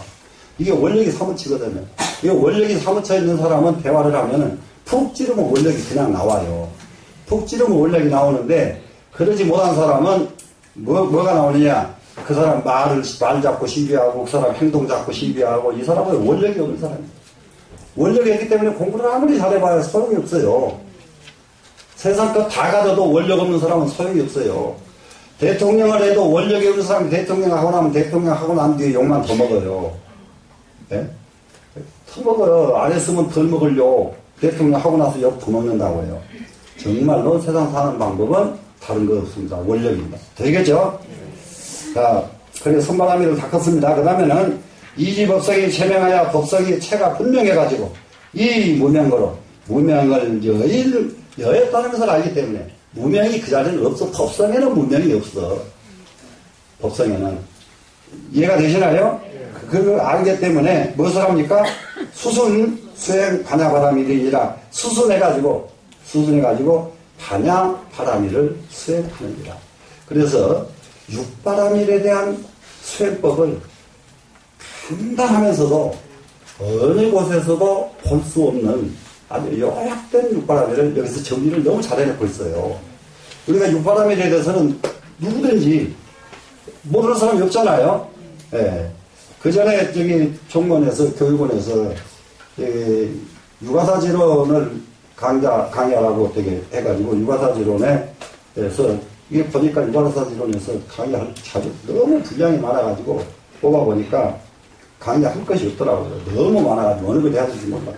이게 원력이 사무치거든요. 이 원력이 사무쳐 있는 사람은 대화를 하면은 푹 찌르면 원력이 그냥 나와요. 푹 찌르면 원력이 나오는데, 그러지 못한 사람은 뭐가 나오느냐? 그 사람 말 잡고 신비하고, 그 사람 행동 잡고 신비하고, 이 사람은 원력이 없는 사람이에요. 원력이 있기 때문에 공부를 아무리 잘해봐야 소용이 없어요. 세상 것 다 가져도 원력 없는 사람은 소용이 없어요. 대통령을 해도 원력이 없는 사람이 대통령 하고 나면 대통령 하고 난 뒤에 욕만 더 먹어요. 네? 더 먹어요. 안 했으면 덜 먹으려고 대통령 하고 나서 욕 더 먹는다고 해요. 정말로 세상 사는 방법은 다른 거 없습니다. 원력입니다. 되겠죠? 자, 그래 선바라미를 닦았습니다. 그 다음에는 이지법석이 체명하여 법석이 체가 분명해가지고 이 무명거로 무명을 여했다는 것을 알기 때문에 무명이 그 자리는 없어. 법성에는 무명이 없어. 법성에는. 이해가 되시나요? 그걸 알기 때문에 무엇을 합니까? 수순, 수행, 반야바라밀이니라 수순해가지고 반야바라밀을 수행하느니라. 그래서 육바라밀에 대한 수행법을 간단하면서도 어느 곳에서도 볼 수 없는 아주 요약된 육바라밀을 여기서 정리를 너무 잘 해놓고 있어요. 우리가 육바라밀에 대해서는 누구든지 모르는 사람이 없잖아요. 예. 그 전에 종문에서, 교육원에서, 육아사지론을 강의하라고 되게 해가지고, 육아사지론에서, 이게 보니까 육아사지론에서 강의할 자주 너무 분량이 많아가지고, 뽑아보니까 강의할 것이 없더라고요. 너무 많아가지고, 어느 걸 해야 될지 몰라.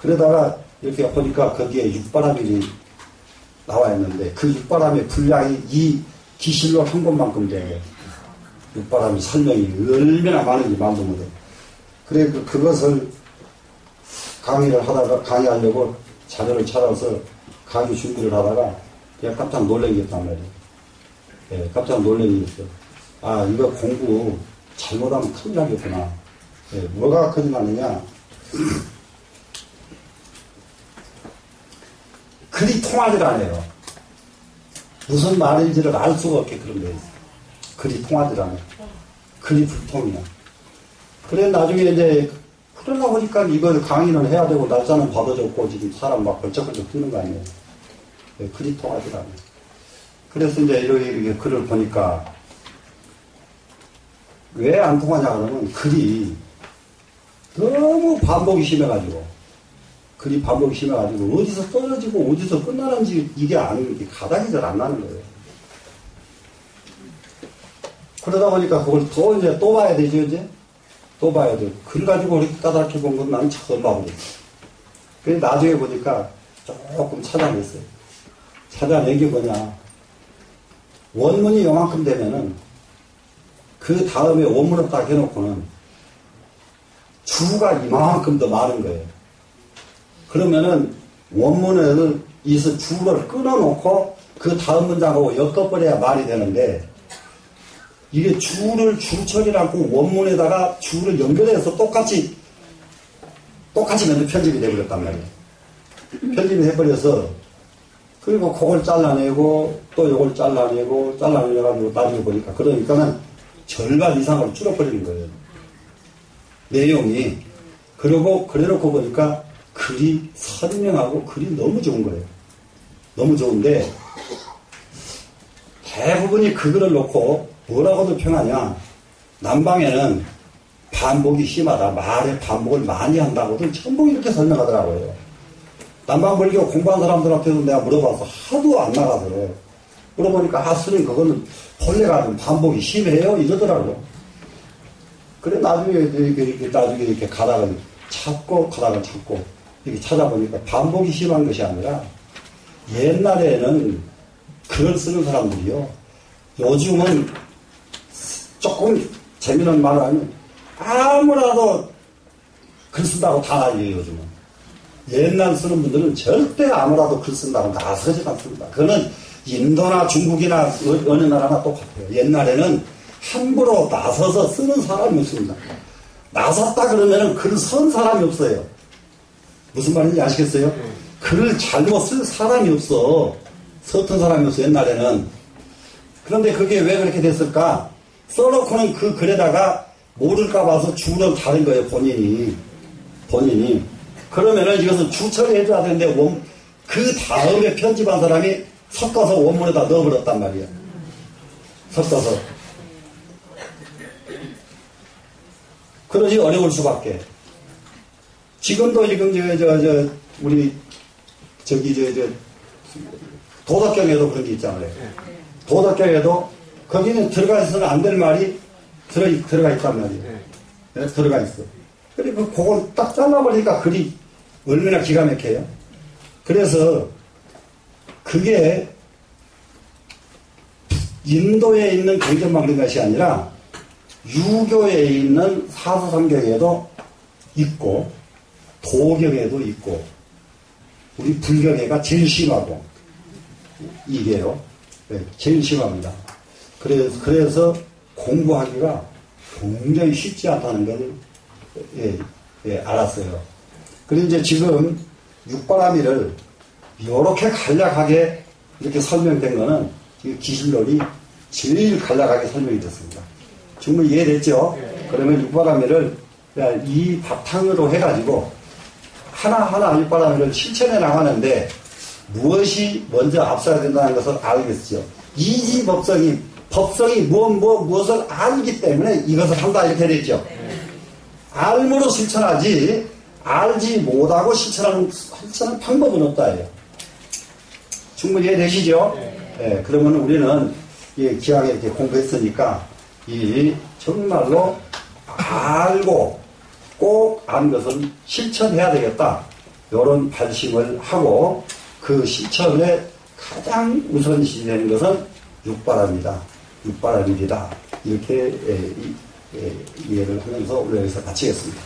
그러다가 이렇게 보니까 거기에 육바라밀이 나와 있는데, 그 육바라밀 분량이 이 기실론 한 권만큼 돼요. 육바라밀 설명이 얼마나 많은지 말도 못해. 그래, 그것을 강의하려고 자료를 찾아서 강의 준비를 하다가 그냥 깜짝 놀란 게 있단 말이에요. 예, 깜짝 놀란 게 있어. 아, 이거 공부 잘못하면 큰일 나겠구나. 예, 뭐가 큰일 나느냐. 글이 통하질 않아요. 무슨 말인지를 알 수가 없게 그런 게 있어요. 글이 통하질 않아요. 글이 불통이야. 그래, 나중에 이제, 그러다 보니까 이걸 강의는 해야 되고, 날짜는 받아줬고, 지금 사람 막 벌쩍벌쩍 뛰는 거 아니에요. 네, 글이 통하질 않아요. 그래서 이제 이렇게 글을 보니까, 왜 안 통하냐 그러면 글이 너무 반복이 심해가지고, 글이 반복이 심해가지고, 어디서 떨어지고 어디서 끝나는지 이게 가닥이 잘 안 나는 거예요. 그러다 보니까 그걸 또 봐야 되죠, 이제? 또 봐야 돼요. 글 가지고 그렇게 까다롭게 본 건 나는 처음 봐보겠어. 그래서 나중에 보니까 조금 찾아냈어요. 찾아낸 게 뭐냐. 원문이 요만큼 되면은, 그 다음에 원문을 딱 해놓고는, 주가 이만큼 더 많은 거예요. 그러면은, 원문을, 이서 주를 끊어놓고, 그 다음 문장하고 엮어버려야 말이 되는데, 이게 주처리라고 원문에다가 주를 연결해서 똑같이 먼저 편집이 돼버렸단 말이에요. 편집이 해버려서, 그리고 그걸 잘라내고, 또 이걸 잘라내가지고 나중에 보니까, 그러니까는 절반 이상으로 줄어버리는 거예요. 내용이. 그래놓고 보니까 글이 선명하고 글이 너무 좋은 거예요. 너무 좋은데, 대부분이 그 글을 놓고 뭐라고도 평하냐. 남방에는 반복이 심하다. 말에 반복을 많이 한다고들 전부 이렇게 설명하더라고요. 남방불교 공부한 사람들한테도 내가 물어봐서 하도 안 나가더래. 물어보니까 스님 그거는 본래가 좀 반복이 심해요 이러더라고요. 그래 나중에 이렇게 가다가 찾고 이렇게 찾아보니까 반복이 심한 것이 아니라 옛날에는 글을 쓰는 사람들이요. 요즘은 조금 재미있는 말을 하면 아무라도 글 쓴다고 다 알려요 요즘은. 옛날 쓰는 분들은 절대 아무라도 글 쓴다고 나서지 않습니다. 그거는 인도나 중국이나 어느 나라나 똑같아요. 옛날에는 함부로 나서서 쓰는 사람이 없습니다. 나섰다 그러면은 글을 쓴 사람이 없어요. 무슨 말인지 아시겠어요? 글을 잘못 쓸 사람이 없어. 서툰 사람이 없어 옛날에는. 그런데 그게 왜 그렇게 됐을까? 써놓고는 그 글에다가 모를까 봐서 주를 다른 거예요 본인이. 그러면은 이것은 주처리해줘야 되는데 그 다음에 편집한 사람이 섞어서 원문에다 넣어버렸단 말이야. 섞어서. 그러지 어려울 수밖에. 지금도 우리 도덕경에도 그런 게 있잖아요. 도덕경에도 거기는 들어가 있어서는 안 될 말이 들어가 있단 말이에요. 네, 들어가 있어. 그리고 그걸 딱 잘라버리니까 글이 얼마나 기가 막혀요. 그래서 그게 인도에 있는 경전만 그런 것이 아니라 유교에 있는 사서성경에도 있고 도경에도 있고 우리 불경에가 제일 심하고 이게요. 네, 제일 심합니다. 그래서 공부하기가 굉장히 쉽지 않다는 걸 알았어요. 그리고 이제 지금 육바라밀을 이렇게 간략하게 이렇게 설명된 거는 기실론이 제일 간략하게 설명이 됐습니다. 충분히 이해됐죠? 그러면 육바라밀을 이 바탕으로 해가지고 하나하나 육바라밀을 실천해 나가는데 무엇이 먼저 앞서야 된다는 것을 알겠죠. 법성이 무엇을 알기 때문에 이것을 한다 이렇게 되죠. 알므로 실천하지 알지 못하고 실천하는 방법은 없다. 충분히 이해되시죠? 네, 그러면 우리는 기왕에 이렇게 공부했으니까 정말로 알고 꼭 아는 것은 실천해야 되겠다. 이런 발심을 하고 그 실천에 가장 우선시 되는 것은 육바람이다. 이렇게 이해를 하면서 오늘 여기서 마치겠습니다.